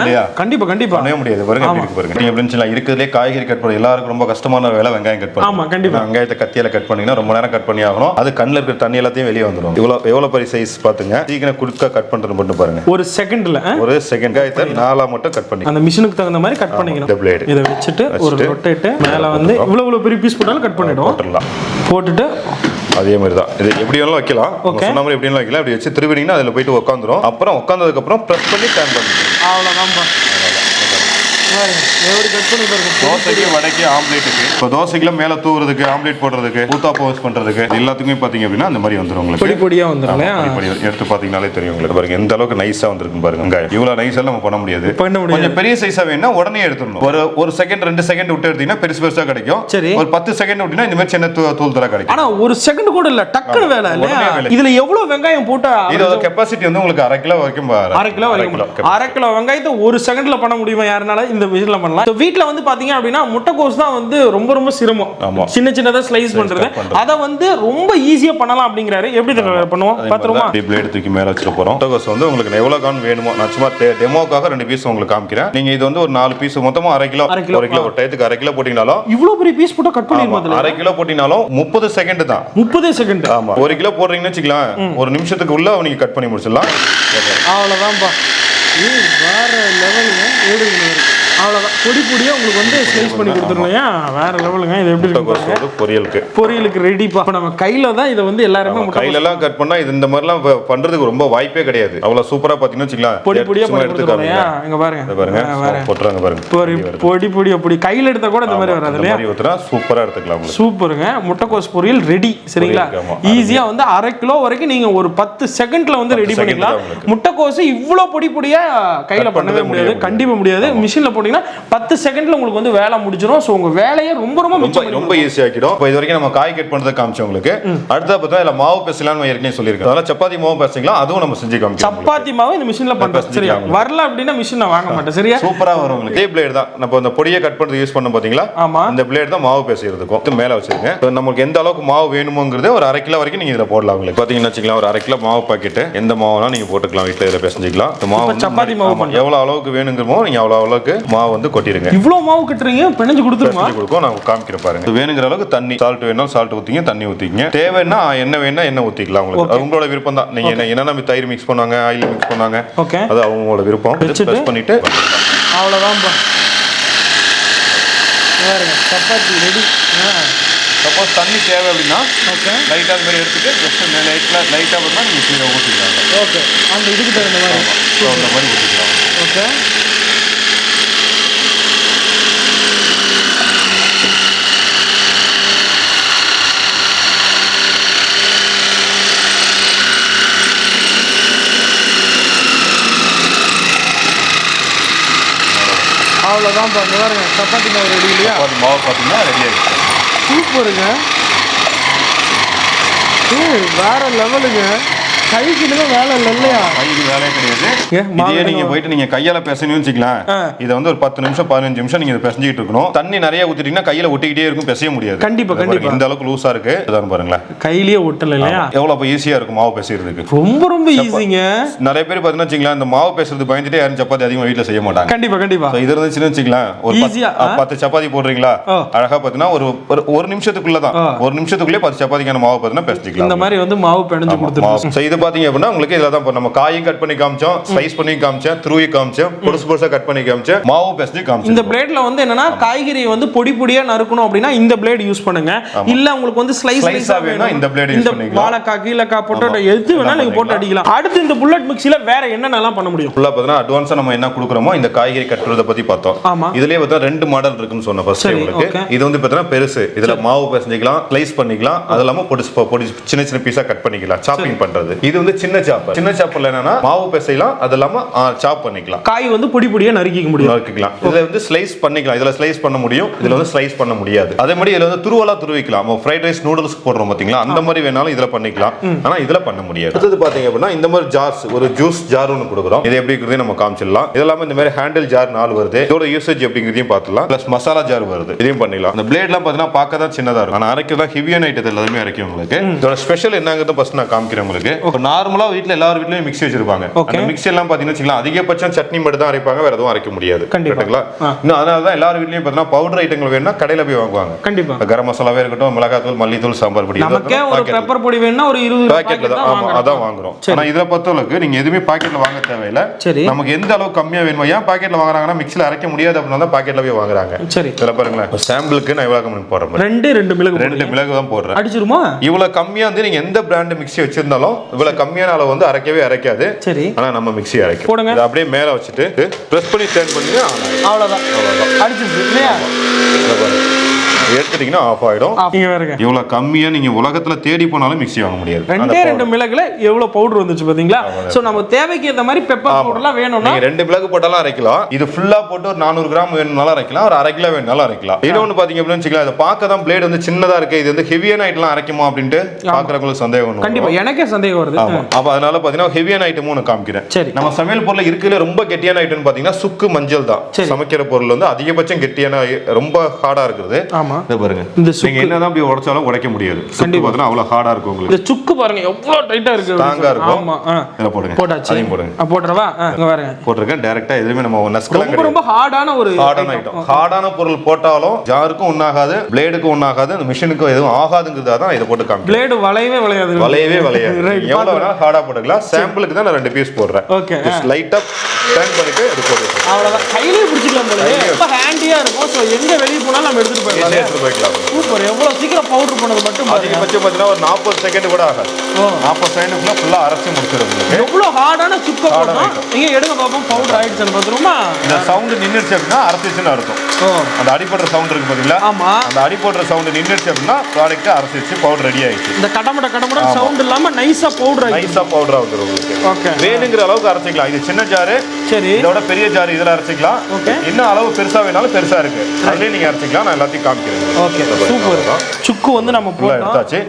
கண்டிப்பா பண்ணவே முடியாது. பாருங்க எப்படி இருக்கு பாருங்க. நீங்க எப்படின்னு இருக்குதுலயே காய்கறி கட் பண்ண எல்லாருக்கும் ரொம்ப கஷ்டமான வேலை வெங்காயம் கட் பண்ணணும். ஆமா கண்டிப்பா. வெங்காயத்தை கத்தியால கட் பண்ணீங்கன்னா ரொம்ப நேரம் கட் பண்ணி ஆகணும். அது கண்ணுல இருக்கிற தண்ணி எல்லாத்தையும் வெளியே வந்துடும். எவ்வளவு பெரிய சைஸ் பாத்துங்க. சீக்கிரம் குடுக்க கட் பண்றது மட்டும் பாருங்க. ஒரு செகண்ட்ல வெங்காயத்தை 4 மட்டும் கட் பண்ணி அந்த மிஷினுக்கு தகுந்த மாதிரி கட் பண்ணிக்கணும். இந்த பிளேட் இத வச்சிட்டு ஒரு ரொட்டேட் மேல வந்து இவ்வளவு பெரிய பீஸ் போட்டாலும் கட் பண்ணிடுவோம். போட்டுட்டு அதே மாதிரி தான். இது எப்படி வேணாலும் வைக்கலாம். சொன்ன மாதிரி எப்படி வேணாலும் வைக்கலாம். இப்படி வச்சு திருவினீங்கன்னா அதுல போயிட்டு உட்காந்துரும். அப்புறம் உட்கார்ந்ததுக்கு அப்புறம் பிரஸ் பண்ணி டர்ன் பண்ணுங்க. அவ்வளவுதான். தோசைக்கு, வடைக்கு, ஆம்லேட்டுக்கு, இப்போ தோசைக்குலாம் மேலே தூவுறதுக்கு, ஆம்லேட் போடுறதுக்கு, ஊத்தாப்பம் யூஸ் பண்றதுக்கு எல்லாத்துக்குமே பாத்தீங்க அப்படின்னா அந்த மாதிரி வந்துடும் உங்களுக்கு. பொடியா வந்துடும். எடுத்து பாத்தீங்கன்னாலே தெரியும் உங்களுக்கு. பாருங்க எந்த அளவுக்கு நைஸா வந்திருக்கு பாருங்க. இவ்வளவு நைஸா நம்ம பண்ண முடியாது. கொஞ்சம் பெரிய சைஸா வேணும்னா உடனே எடுத்துடணும். ஒரு செகண்ட் 2 செகண்ட் விட்டு எடுத்தீங்கன்னா பெருசா கிடைக்கும். ஒரு 10 செகண்ட் விட்டுனா இந்த மாதிரி சின்ன தூள் தர கிடைக்கும். ஆனா ஒரு செகண்ட் கூட இல்ல, டக்குனு வேலை இல்லையா? இதுல எவ்வளவு வெங்காயம் போட்டா இதோட கெபாசிட்டி வந்து உங்களுக்கு 1/2 கிலோ வரைக்கும். 1/2 கிலோ வெங்காயத்தை ஒரு செகண்ட்ல பண்ண முடியுமா யாருனால? இந்த விஷயத்துல பண்ணலாம். வீட்ல வந்து பாத்தீங்க அப்படின்னா முட்டைக்கோஸ் தான் வந்து ரொம்ப சிரமம். சின்னதா ஸ்லைஸ் பண்றது. அத வந்து ரொம்ப ஈஸியா பண்ணலாம் அப்படிங்கறாரு. எப்படி பண்ணுவோம் பாத்துறோமா? இப்படி பிளேட் தூக்கி மேல வச்சிர போறோம். முட்டைக்கோஸ் வந்து உங்களுக்கு எவ்வளவு கான் வேணுமோ நான் சும்மா டெமோக்காக 2 பீஸ் உங்களுக்கு காமிக்கிறேன். நீங்க இது வந்து ஒரு 4 பீஸ் மொத்தமா 1/2 கிலோ. 1 கிலோ ஒரு டயத்துக்கு 1/2 கிலோ போடினாலும் இவ்வளவு பெரிய பீஸ் போட்டா கட் பண்ணிடுமா? 1/2 கிலோ போடினாலும் 30 செகண்ட் தான். 30 செகண்ட். ஆமா. 1 கிலோ போடுறீங்கன்னு வெச்சுக்கலாம், ஒரு நிமிஷத்துக்கு உள்ள நீங்க கட் பண்ணி முடிச்சிடலாம். அவ்வளவுதான்பா. வேற லெவலுங்க. அவ்வளவுதான். பொடி பொடியா உங்களுக்கு வந்து ஸ்லைஸ் பண்ணி கொடுத்துருங்க. வேற லெவலுங்க. இது எப்படி இருக்கு பொரியலுக்கு ரெடிப்பா. இப்ப நம்ம கையில தான் இதை வந்து எல்லாருமே கையில எல்லாம் கட் பண்ணா இது இந்த மாதிரி எல்லாம் பண்றதுக்கு ரொம்ப வாய்ப்பே கிடையாது. அவ்வளவு சூப்பரா பாத்தீங்கன்னா வச்சுக்கலாம். பொடி பொடியா எடுத்துக்காங்க. இங்க பாருங்க போட்டுறாங்க பாருங்க. பொடி பொடி அப்படி கையில எடுத்தா கூட இந்த மாதிரி வராது இல்லையா? சூப்பரா எடுத்துக்கலாம். சூப்பருங்க. முட்டைக்கோஸ் பொரியல் ரெடி. சரிங்களா? ஈஸியா வந்து 1/2 கிலோ வரைக்கும் நீங்க ஒரு 10 செகண்ட்ல வந்து ரெடி பண்ணிக்கலாம். முட்டைக்கோஸ் இவ்வளவு பொடி பொடியா கையில பண்ணவே முடியாது. கண்டிப்பா முடியாது. மிஷின்ல போட்டீங்கன்னா 10 செகண்ட்ல உங்களுக்கு வந்து வேலை முடிஞ்சிடும். சோ உங்க வேலையை ரொம்ப ஈஸி ஆக்கிடும். இப்போ இது வரைக்கும் நம்ம காய் கட் பண்றத காமிச்சோம் உங்களுக்கு. அடுத்து பார்த்தா இல்ல மாவு பேசலாம்னு ஏற்கனவே சொல்லியிருக்கேன். அதனால சப்பாத்தி மாவு பேசிக்கலாம். அதுவும் நம்ம செஞ்சு காமிச்சோம். சப்பாத்தி மாவு இந்த மிஷின்ல பண்றோம். சரியா? வரல அப்படினா மிஷின்ல வாங்க மாட்டேன். சரியா? சூப்பரா வரும் உங்களுக்கு. இதே பிளேட் தான் நம்ம அந்த பொடியை கட் பண்றது யூஸ் பண்ணோம் பாத்தீங்களா? இந்த பிளேட் தான் மாவு பேசுறதுக்கும். இது மேல வச்சிருங்க. நமக்கு எந்த அளவுக்கு மாவு வேணுமோங்கிறது ஒரு 1/2 கிலோ வரைக்கும் நீங்க இதுல போடலாம். உங்களுக்கு பாத்தீங்கன்னா வச்சுக்கலாம் ஒரு 1/2 கிலோ மாவு பாக்கெட் எந்த மாவுனா நீங்க போட்டுக்கலாம். வீட்ல இத பேசிக்கலாம். மாவு சப்பாத்தி மாவு எவ்வளவு அளவுக்கு வேணுங்கிறமோ நீங்க அவ்வளவு அளவுக்கு மாவு வந்து கொட்டிடுங்க. இவ்வளவு மாவு கட்டுறீங்க பிணைஞ்சு கொடுத்துருவோம். நான் காமிக்கிறேன் பாருங்க. வேணுங்கிற அளவுக்கு தண்ணி சால்ட் வேணா சால்ட் ஊத்திங்க. தண்ணி ஊத்திங்க. தேவைன்னா என்ன வேணா என்ன ஊத்திக்கலாம். உங்களுக்கு உங்களோட விருப்பம் தான். நீங்க என்னென்ன தயிர் மிக்ஸ் பண்ணாங்க ஆயில் மிக்ஸ் பண்ணாங்க அது அவங்களோட விருப்பம். பிரஸ் பண்ணிட்டு அவ்வளவுதான். சப்பாத்தி ரெடி. சப்போஸ் தண்ணி தேவை அப்படின்னா லைட்டா அது மாதிரி எடுத்துட்டு ஜஸ்ட் லைட்டா பண்ணா நீங்க கீழே ஊத்திக்கலாம். ஓகே. அந்த இதுக்கு தகுந்த மாதிரி அந்த மாதிரி ஊத்திக்கலாம். ஓகே. அவ்வளோதான் பாருங்க. சப்பாத்தி மாவு ரெடி இல்லையா? மாவு பார்த்தீங்கன்னா ரெடி ஆகிடுச்சு. சூப்பருங்க. வேற லெவலுங்க. கைக்கு வேலை இல்லையா? கைக்கு வேலையே கிடையாது. இதே நீங்க போயிட்டு நீங்க கையால பேசணும்னு வச்சுக்கலாம். இதை வந்து ஒரு 10 நிமிஷம் 15 நிமிஷம் நீங்க பேசிட்டு இருக்கணும். தண்ணி நிறைய ஊத்திட்டீங்கன்னா கையில ஒட்டிக்கிட்டே இருக்கும். பேசவே முடியாது. கண்டிப்பா. இந்த அளவுக்கு லூசா இருக்கு. இதான் பாருங்களேன். கையிலேயே ஒட்டல இல்லையா? எவ்வளவு ஈஸியா இருக்கும் மாவு பேசுறதுக்கு. ரொம்ப ஈஸிங்க. நிறைய பேர் பாத்தீங்கன்னா வச்சுக்கலாம் இந்த மாவு பேசுறது பயந்துட்டே யாரும் சப்பாத்தி அதிகமா வீட்டுல செய்ய மாட்டாங்க. கண்டிப்பா. இது இருந்துச்சுன்னு வச்சுக்கலாம் ஒரு 10 சப்பாத்தி போடுறீங்களா அழகா பாத்தீங்கன்னா ஒரு நிமிஷத்துக்குள்ளதான் 1 நிமிஷத்துக்குள்ளே 10 சப்பாத்திக்கான மாவு பாத்தீங்கன்னா பேசிக்கலாம். இந்த மாதிரி வந்து மாவு பிணைஞ்சு கொடுத்துருவோம். இது பாத்தீங்க அப்படின்னா உங்களுக்கு இதுல தான் நம்ம காயும் கட் பண்ணி காமிச்சோம், ஸ்லைஸ் பண்ணி காமிச்சோம், துருவி காமிச்சோம், பொடுசா கட் பண்ணி காமிச்சோம், மாவு பேசி காமிச்சோம். இந்த பிளேட்ல வந்து என்னன்னா காய்கறியை வந்து பொடி பொடியா நறுக்கணும் அப்படின்னா இந்த பிளேட் யூஸ் பண்ணுங்க. இல்ல உங்களுக்கு வந்து ஸ்லைஸா வேணும் இந்த பிளேட் யூஸ் பண்ணிக்கலாம். வாழைக்காய் கீழக்காய் பொட்டேட்டோ எது வேணா நீங்க போட்டு அடிக்கலாம். அடுத்து இந்த புல்லட் மிக்ஸில வேற என்னென்னலாம் பண்ண முடியும்? ஃபுல்லா பார்த்தா அட்வான்ஸா நம்ம என்ன கொடுக்குறோமோ இந்த காய்கறி கட்டுறத பத்தி பார்த்தோம். இதுலயே பார்த்தா 2 மாடல் இருக்குன்னு சொன்ன ஃபர்ஸ்ட் உங்களுக்கு. இது வந்து பார்த்தா பெருசு. இதுல மாவு பேசிக்கலாம், ஸ்லைஸ் பண்ணிக்கலாம், அதெல்லாம் பொடி சின்ன சின்ன பீஸா கட் பண்ணிக்கலாம், சாப்பிங் பண்றது. இது வந்து சின்ன சாப்பர்ல என்னன்னா மாவு பேசலாம், அது இல்லாம சாப் பண்ணிக்கலாம். காய் வந்து பொடி பொடியா நறுக்கிக்க முடியும். இதுல வந்து ஸ்லைஸ் பண்ணிக்கலாம். இதுல ஸ்லைஸ் பண்ண முடியும், இதுல வந்து ஸ்லைஸ் பண்ண முடியாது. அதே மாதிரி இதுல வந்து துருவலா துருவிக்கலாம். ஃப்ரைட் ரைஸ் நூடுல்ஸ் போடுறோம் பாத்தீங்களா, அந்த மாதிரி வேணாலும் இதுல பண்ணிக்கலாம். ஆனா இதுல பண்ண முடியாது. அடுத்து பாத்தீங்க அப்படின்னா இந்த மாதிரி ஜார்ஸ், ஒரு ஜூஸ் ஜார் ஒன்னு கொடுக்குறோம். இது எப்படி இருக்குறதை நம்ம காமிச்சிடலாம். இதெல்லாம் இந்த மாதிரி ஹேண்டில் ஜார் 4 வருது. இதோட யூசேஜ் எப்படிங்கிறதையும் பார்த்துலாம். பிளஸ் மசாலா ஜார் வருது, இதையும் பண்ணிடலாம். இந்த பிளேட்லாம் பாத்தீங்கன்னா பார்க்க தான் சின்னதா இருக்கும், ஆனா அரைக்கிறதா ஹெவியான ஐட்டத்தை எல்லாமே அரைக்கும் உங்களுக்கு. இதோட ஸ்பெஷல் என்னங்கிறத ஃபர்ஸ்ட் நான் காமிக்கிறேன் உங்களுக்கு. நார்மலா வீட்ல எல்லார் வீட்லயும் மிக்ஸி வச்சிருப்பாங்க. அந்த மிக்ஸி எல்லாம் பாத்தீங்கன்னா வச்சுக்கலாம் அதிகபட்சம் சட்னி மட்டும் தான் அரைப்பாங்க, வேற எதுவும் அரைக்க முடியாது. கரெக்ட்டுங்களா? இன்னும் அதனால தான் எல்லார் வீட்லயும் பாத்தீங்கன்னா பவுடர் ஐட்டங்கள் வேணும்னா கடையில போய் வாங்குவாங்க. கண்டிப்பா. கரம் மசாலாவே இருக்கட்டும், மிளகாத்தூள், மல்லித்தூள், சாம்பார் பொடி, நமக்கே ஒரு பெப்பர் பொடி வேணும்னா ஒரு 20 பாக்கெட்ல தான் அதான் வாங்குறோம். ஆனா இதுல பொறுத்தவரைக்கும் நீங்க எதுவுமே பாக்கெட்ல வாங்க தேவையில்ல. நமக்கு எந்த அளவுக்கு கம்மியா வேணுமோ, ஏன் பாக்கெட்ல வாங்குறாங்கன்னா மிக்ஸில அரைக்க முடியாது அப்படினா தான் பாக்கெட்ல போய் வாங்குறாங்க. சரி, இதல பாருங்களேன். சாம்பிளுக்கு நான் எவ்வளவு கம்மி போடுறேன். 2 மிளகு தான் போடுறேன். அடிச்சிருமா? இவ்வளவு கம்மியா வந்து நீங்க எந்த பிராண்ட் மிக்ஸி வச்சிருந்தாலும் இவ்வளவு கம்மியான அளவு வந்து அரைக்கவே அரைக்காது. சரி, ஆனா நம்ம மிக்ஸி அரைக்கும். இத அப்படியே மேல வச்சிட்டு பிரஸ் பண்ணி டர்ன் பண்ணி அவ்வளவுதான் அடிச்சிருச்சு இல்லையா? எடுத்துட்டீங்கன்னா ஆஃப் ஆயிடும். நீங்க வேறங்க இவ்வளவு கம்மியா நீங்க உலகத்துல தேடி போனாலும் மிக்ஸி வாங்க முடியாது. 2 மிளகுல எவ்வளவு பவுடர் வந்துச்சு பாத்தீங்களா? சோ நம்ம தேவைக்கு ஏத்த மாதிரி பெப்பர் பவுடர்லாம் வேணும்னா நீங்க 2 மிளகு போட்டாலும் அரைக்கலாம். இது ஃபுல்லா போட்டு ஒரு 400 கிராம் வேணும்னாலும் அரைக்கலாம், ஒரு 1/2 கிலோ வேணும்னாலும் அரைக்கலாம். இன்னொன்னு பாத்தீங்க அப்படினா வச்சுக்கலாம், இத பார்க்க தான் பிளேட் வந்து சின்னதா இருக்கு, இது வந்து ஹெவியான ஐட்டம்லாம் அரைக்குமா அப்படினு பார்க்கறவங்களுக்கு சந்தேகம் வரும். கண்டிப்பா எனக்கே சந்தேகம் வருது. அப்ப அதனால பாத்தீங்கன்னா ஹெவியான ஐட்டம் ஒன்னு காமிக்கிறேன். நம்ம சமையல் பொருள்ல இருக்குல ரொம்ப கெட்டியான ஐட்டம் பாத்தீங்கன்னா சுக்கு மஞ்சள் தான். சமைக்கிற பொருள் வந்து அதிகபட்சம் கெட்டியான ரொம்ப ஹார்டா இருக்குது. இத பாருங்க இந்த நீங்க என்னதான் அப்படி உடைச்சாலும் உடைக்க முடியாது. சுக்கு பார்த்தா அவ்வளவு ஹார்டா இருக்கும் உங்களுக்கு. இந்த சுக்கு பாருங்க எவ்வளவு டைட்டா இருக்கு. ஸ்ட்ராங்கா இருக்கும். ஆமா. இத போடுங்க. போட்டாச்சு. அதையும் போடுங்க. போட்றவா? இங்க பாருங்க. போட்டுருக்கேன். டைரக்டா எதுமே நம்ம நஸ்கலாம் கிடையாது. ரொம்ப ஹார்டான ஒரு ஐட்டம். ஹார்டான பொருள் போட்டாலும் ஜாருக்கும் ஒண்ணாகாது, பிளேடுக்கும் ஒண்ணாகாது, அந்த மிஷினுக்கும் எதுவும் ஆகாதுங்கிறதா தான் இத போட்டு காமிக்கிறேன். பிளேடு வளையவே வளையாது. வளையவே வளையாது. எவ்வளவு வேணாலும் ஹார்டா போட்டுக்கலாம். சாம்பிளுக்கு தான் நான் 2 பீஸ் போடுறேன். ஓகே. ஜஸ்ட் லைட்டா டர்ன் பண்ணிட்டு இது போடுறேன். அவ்வளவுதான். கையிலே பிடிச்சிக்கலாம் போல. ரொம்ப ஹேண்டியா இருக்கும். சோ எங்க வெளிய போனாலும் நம்ம எடுத்துட்டு போயிடலாம். சூப்பர். எவ்வளவு சீக்கிரம் பவுடர் பண்ணது மட்டும் பாருங்க. அதிகபட்சம் பார்த்தீங்கன்னா ஒரு 40 செகண்ட் கூட ஆகாது. 40 செகண்ட்க்குள்ள ஃபுல்லா அரைச்சு முடிச்சிரும். எவ்வளவு ஹார்டான சுக்கு போட்டோம். நீங்க எடுங்க பாப்போம் பவுடர் ஆயிடுச்சுன்னு பாத்துருமா? இந்த சவுண்ட் நின்னுச்சு அப்படினா அரைச்சிச்சுன்னு அர்த்தம். அந்த அடிபடுற சவுண்ட் இருக்கு பாத்தீங்களா? ஆமா. அந்த அடிபடுற சவுண்ட் நின்னுச்சு அப்படினா ப்ராடக்ட் அரைச்சிச்சு பவுடர் ரெடி ஆயிடுச்சு. இந்த கடமட சவுண்ட் இல்லாம நைஸா பவுடர் ஆயிடுச்சு. நைஸா பவுடர் ஆகுது உங்களுக்கு. ஓகே. வேணுங்கிற அளவுக்கு அரைச்சிக்கலாம். இது சின்ன ஜாரு. சரி. இதோட பெரிய ஜார் இதெல்லாம் அரைச்சிக்கலாம். இன்னும் அளவு பெருசா வேணாலும் பெருசா இருக்கு. அதுலயே நீங்க அரைச்சிக்கலாம். நான் எல்லாத்தையும் காமிக்கிறேன். ஓகே. சூப்பர். சுக்கு வந்து நம்ம போட்டோம். எடுத்தாச்சு.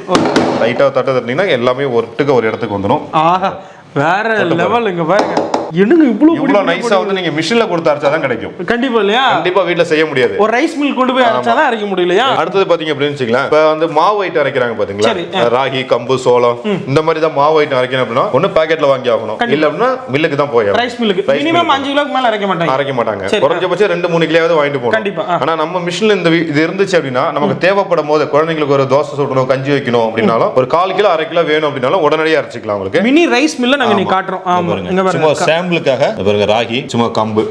லைட்டா தட்ட தட்டினா எல்லாமே ஒட்டுக்க ஒரு இடத்துக்கு வந்துரும். ஆஹா. வேற லெவல். இங்க பாருங்க. என்னங்க இவ்ளோ நைஸா வந்து நீங்க மிஷின்ல கொடுத்து அரைச்சா தான் கிடைக்கும். கண்டிப்பா இல்லையா? கண்டிப்பா வீட்ல செய்ய முடியாது. ஒரு ரைஸ் மில் கொண்டு போய் அரைச்சா தான் அரைக்க முடியலையா? அடுத்து பாத்தீங்க அப்படினு வெச்சுக்கலாம். இப்ப வந்து மாவு ஐட்டம் அரைக்கறாங்க பாத்தீங்களா? ராகி, கம்பு, சோளம் இந்த மாதிரி தான் மாவு ஐட்டம் அரைக்கணும் அப்படினா ஒன்னு பாக்கெட்ல வாங்கி ஆகணும். இல்ல அப்படினா மில்லுக்கு தான் போய் ரைஸ் மில்லுக்கு மினிமம் 5 கிலோக்கு மேல அரைக்க மாட்டாங்க. குறைஞ்சபட்சம் 2-3 கிலோவாவது வாங்கிட்டு போகணும். கண்டிப்பா. ஆனா நம்ம மிஷின்ல இந்த இது இருந்துச்சு அப்படினா நமக்கு தேவைப்படும் போது குழந்தைகளுக்கு ஒரு தோசை சுடணும், கஞ்சி வைக்கணும் அப்படினாலும் ஒரு 1/4 கிலோ 1/2 கிலோ வேணும் அப்படினாலும் உடனடியா அரைச்சிக்கலாம் உங்களுக்கு. மினி ரைஸ் மில்ல நாங்க நீ காட்றோம். ஆமா. இங்க பாருங்க. சும்மா சாம்பிளுக்காக பாருங்க ராகி, சும்மா கம்பு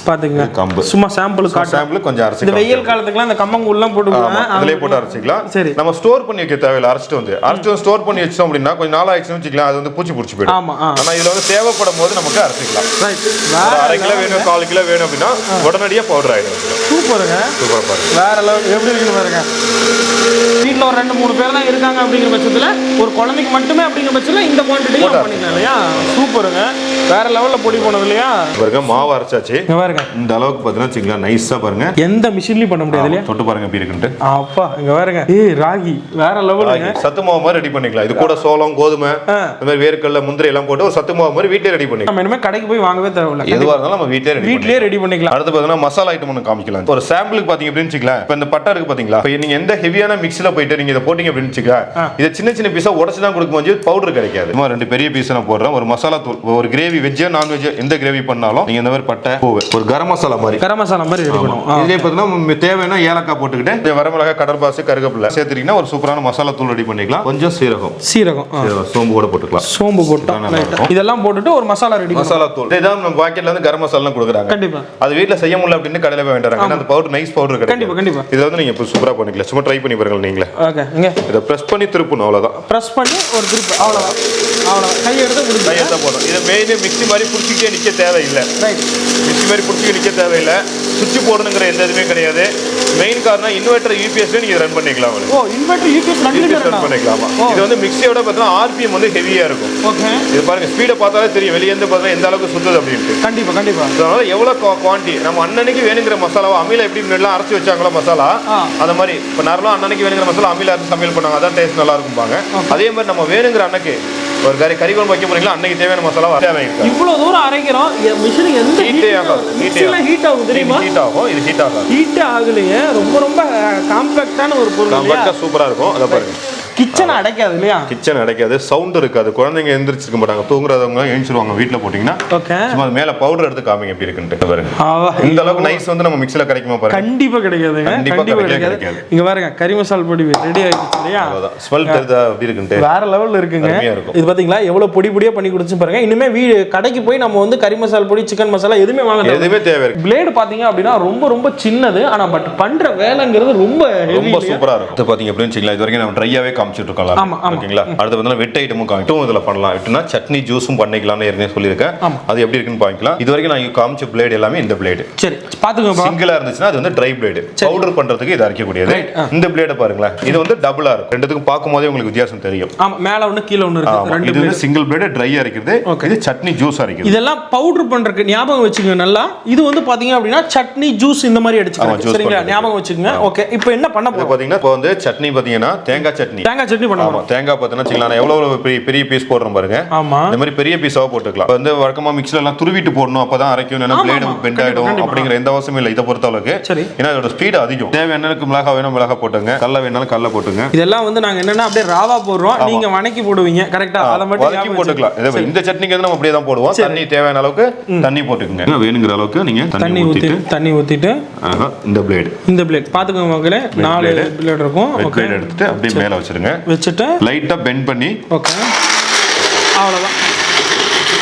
பாத்துங்க. கம்பு சும்மா சாம்பிளுக்கு காட்றோம். சாம்பிள் கொஞ்சம் அரைச்சிக்கலாம். இந்த வெயில் காலத்துக்குலாம் இந்த கம்பங்கூழ் எல்லாம் போட்டுக்கலாம். அதுலயே போட்டு அரைச்சிக்கலாம். சரி. நம்ம ஸ்டோர் பண்ணி வைக்க தேவையில்லை. அரைச்சிட்டு ஸ்டோர் பண்ணி வச்சோம் அப்படின்னா கொஞ்சம் நாள் ஆயிடுச்சுன்னு வச்சுக்கலாம், அது வந்து பூச்சி பிடிச்சி போயிடும். ஆமா. ஆனா இதுல வந்து தேவைப்படும் போது நமக்கு அரைச்சிக்கலாம். ரைட். 1/2 கிலோ வேணும், 1/4 கிலோ வேணும் அப்படின்னா உடனடியா பவுடர் ஆயிடும். சூப்பருங்க. சூப்பரா பாருங்க. வேற லெவல். எப்படி இருக்குன்னு பாருங்க. வீட்ல ஒரு 2-3 பேர் தான் இருக்காங்க அப்படிங்கிற பட்சத்துல ஒரு குழந்தைக்கு மட்டுமே அப்படிங்கிற பட்சத்துல இந்த குவாண்டிட்டில பண்ணிக்கலாம் இல்லையா? சூப்பருங்க. வேற லெவல்ல பொடி போனது இல்லையா? பாருங்க மாவு அரைச்சாச்சு. பாருங்க. இந்த அளவுக்கு பாத்தீங்கன்னா வச்சுக்கலாம் நைஸா பாருங்க. எந்த மிஷின்லயும் பண்ண முடியாது இல்லையா? தொட்டு பாருங்க எப்படி இருக்குன்னு. அப்பா இங்க பாருங்க. ராகி வேற லெவலுங்க. சத்து மாவு மாதிரி ரெடி பண்ணிக்கலாம். இது கூட சோளம், கோதுமை, இந்த மாதிரி வேர்க்கடலை, முந்திரி எல்லாம் போட்டு ஒரு சத்து மாவு மாதிரி வீட்லயே ரெடி பண்ணிக்கலாம். நம்ம இனிமே கடைக்கு போய் வாங்கவே தேவையில்லை. எதுவா இருந்தாலும் நம்ம வீட்லயே ரெடி பண்ணிக்கலாம். அடுத்து பாத்தீங்கன்னா மசாலா ஐட்டம் ஒன்று காமிக்கலாம். ஒரு சாம்பிளுக்கு பாத்தீங்க அப்படின்னு வச்சுக்கலாம். இப்ப இந்த பட்டை இருக்கு பாத்தீங்களா? இப்ப நீங்க எந்த ஹெவியான மிக்ஸில போயிட்டு நீங்க இதை போட்டீங்க அப்படின்னு வச்சுக்கலாம், இதை சின்ன சின்ன பீஸா உடச்சு தான் கொடுக்கும்போது பவுடர் கிடைக்காது. 2 பெரிய பீஸ் நான் போடுறேன். ஒரு மசாலா தூள், ஒரு கிரேவி, வெஜ் நான்வெஜ் எந்த கிரேவி பண்ணாலும் நீங்க இந்த மாதிரி பட்டை, பூ, ஒரு கரம் மசாலா மாதிரி ரெடி பண்ணுவோம். இதுலயே பாத்தீங்கன்னா தேவையான ஏலக்காய் போட்டுக்கிட்டு வரமிளகாய், கடற்பாசி, கருவேப்பிலை சேர்த்துட்டீங்கன்னா ஒரு சூப்பரான மசாலா தூள் ரெடி பண்ணிக்கலாம். கொஞ்சம் சீரகம், சோம்பு கூட போட்டுக்கலாம். சோம்பு போட்டா இதெல்லாம் போட்டுட்டு ஒரு மசாலா ரெடி, மசாலா தூள். இதான் நம்ம பாக்கெட்ல இருந்து கரம் மசாலா கொடுக்குறாங்க. கண்டிப்பா அது வீட்ல செய்ய முடியல அப்படின்னு கடையில போய் வேண்டாம். அந்த பவுடர் நைஸ் பவுடர் கிடைக்கும். கண்டிப்பா இத வந்து நீங்க சூப்பரா பண்ணிக்கலாம். சும்மா ட்ரை பண்ணி பாருங்க நீங்களே. ஓகே. இங்க இத பிரஸ் பண்ணி திருப்பணும். அவ்வளவுதான். பிரஸ் பண்ணி ஒரு திருப்பு. அவ்வளவுதான். கை எடுத்து புடிங்க. கை எடுத்தா போதும். இது மெயின் மிக்ஸி மாதிரி புடிச்சிட்டே நிக்க தேவையில்லை. ரைட். மிக்ஸி மாதிரி புடிச்சிட்டே நிக்க தேவையில்லை. சுவிட்ச் போடணுங்கிற எந்த இதுமே கிடையாது. மெயின் காரணம் இன்வெர்ட்டர் யூபிஎஸ் நீங்க ரன் பண்ணிக்கலாம். இன்வெர்ட்டர் யூபிஎஸ் ரன் பண்ணிக்கலாம். இது வந்து மிக்ஸியோட பார்த்தா ஆர்பிஎம் வந்து ஹெவியா இருக்கும். ஓகே. இது பாருங்க ஸ்பீட பார்த்தாலே தெரியும் வெளிய இருந்து பார்த்தா எந்த அளவுக்கு சுத்துது அப்படினு. கண்டிப்பா. அதனால எவ்வளவு குவாண்டிட்டி நம்ம அன்னன்னைக்கு வேணுங்கிற மசாலாவை அம்மில எப்படி முன்னெல்லாம் அரைச்சு வச்சாங்களோ மசாலா, அந்த மாதிரி இப்ப நார்மலா அன்னன்னைக்கு வேணுங்கிற மசாலா அம்மில அரைச்சு சமையல் பண்ணாங்க. அதான் டேஸ்ட் நல்லா இருக்கும்பாங்க. அதே மாதிரி நம்ம வேணுங்கிற அன்னைக்கு ஒரு கறி குழம்பு வைக்க போறீங்களா, அன்னைக்கு தேவையான மசாலா தேவையில்லை. இவ்வளவு தூரம் அரைக்கிறோம். மிஷின் எந்த ஹீட் ஆகும் தெரியுமா? ஹீட் ஆகும். இது ஹீட் ஆகும். ஹீட் ஆகலையே. ரொம்ப காம்பாக்டான ஒரு பொருள். காம்பாக்டா சூப்பரா இருக்கும். அத பாருங்க. கிச்சன் அடைக்காது இல்லையா? கிச்சன் அடைக்காது. சவுண்ட் இருக்காது. குழந்தைங்க எந்திரிச்சிருக்க மாட்டாங்க. தூங்குறவங்க எழுந்திருவாங்க வீட்ல போட்டீங்கன்னா. ஓகே. சும்மா மேல பவுடர் எடுத்து காமிங்க எப்படி இருக்குன்னு பாருங்க. இந்த அளவுக்கு நைஸ் வந்து நம்ம மிக்ஸில கிடைக்குமா பாருங்க. கண்டிப்பா கிடைக்காதுங்க. கண்டிப்பா கிடைக்காது. இங்க பாருங்க கறி மசாலா பொடி ரெடி ஆயிடுச்சு இல்லையா? அவ்வளவுதான். ஸ்மெல் தெரியுதா எப்படி இருக்குன்னு? வேற லெவல்ல இருக்குங்க. இது பாத்தீங்களா எவ்வளவு பொடி பொடியா பண்ணி கொடுத்து பாருங்க. இனிமே கடைக்கு போய் நம்ம வந்து கறி மசாலா பொடி, சிக்கன் மசாலா எதுவுமே வாங்க எதுவுமே தேவை இருக்கு. பிளேடு பாத்தீங்க அப்படின்னா ரொம்ப சின்னது. ஆனா பட் பண்ற வேலைங்கிறது ரொம்ப சூப்பரா இருக்கும். இது பாத்தீங்க அப்படின்னு வச்சுக்கலாம். இது வரைக்கும் நம்ம ட்ரையாவே காமிச்சிட்டு இருக்கோம். ஓகேங்களா? அடுத்து வந்து வெட் ஐட்டமும் காமிக்கும். இதுல பண்ணலாம். விட்டுனா சட்னி ஜூஸும் பண்ணிக்கலாம்னு ஏற்கனவே சொல்லியிருக்கேன். அது எப்படி இருக்குன்னு பாக்கலாம். இது வரைக்கும் நான் காமிச்ச பிளேட் எல்லாமே இந்த பிளேடு. சரி பாத்துக்கோங்க. சிங்கிளா இருந்துச்சுன்னா அது வந்து ட்ரை பிளேடு. பவுடர் பண்றதுக்கு இது அரைக்கக்கூடியது. இந்த பிளேட பாருங்களேன். இது வந்து டபுளா இருக்கும். ரெண்டுத்துக்கும் பார்க்கும்போதே உங்களுக்கு வித்தியாசம் தெரியும். ஆமா மேல ஒண்ணு கீழ ஒண்ணு இருக்கு. இது வந்து சிங்கிள் பிளேட் ட்ரை அரைக்குது. இது சட்னி ஜூஸ் அரைக்குது. இதெல்லாம் பவுடர் பண்றதுக்கு ஞாபகம் வச்சுக்கோங்க நல்லா. இது வந்து பாத்தீங்க அப்படின்னா சட்னி ஜூஸ் இந்த மாதிரி அடிச்சுக்கலாம். சரிங்களா? ஞாபகம் வச்சுக்கோங்க. ஓகே. இப்போ என்ன பண்ண போறோம் பாத்தீங்கன்னா இப்போ வந்து சட்னி பாத்தீங்கன்னா தேங்காய் சட்னி. தேங்காய் சட்னி பண்ணுவோம். ஆமா, தேங்காய் பார்த்தீங்கன்னா வச்சுக்கலாம் எவ்வளவு பெரிய பீஸ் போடுறோம் பாருங்க. ஆமா, இந்த மாதிரி பெரிய பீஸாக போட்டுக்கலாம். வந்து வழக்கமா மிக்ஸில எல்லாம் துருவிட்டு போடணும், அப்பதான் அரைக்கும், பிளேடு பெண்ட் ஆயிடும் அப்படிங்கிற எந்த அவசியம் இல்லை இதை பொறுத்த அளவுக்கு. சரி, ஏன்னா இதோட ஸ்பீடு அதிகம். தேவையான மிளகா வேணும் மிளகா போட்டுங்க, கல்ல வேணாலும் கல்ல போட்டுங்க. இதெல்லாம் வந்து நாங்க என்னன்னா அப்படியே ராவா போடுறோம், நீங்க வணக்கி போடுவீங்க. கரெக்டா? அதை மட்டும் வதக்கி போட்டுக்கலாம். இந்த சட்னிக்கு நம்ம அப்படியே தான் போடுவோம். தண்ணி தேவையான அளவுக்கு தண்ணி போட்டுக்கங்க. வேணுங்கிற அளவுக்கு நீங்க தண்ணி ஊத்திட்டு இந்த பிளேட் பாத்துக்கோங்க மக்களே. 4 பிளேட் இருக்கும். ஓகே, எடுத்துட்டு அப்படியே மேல வச்சிட்டு லைட்டா பெண்ட் பண்ணி. ஓகே, அவ்வளவுதான்.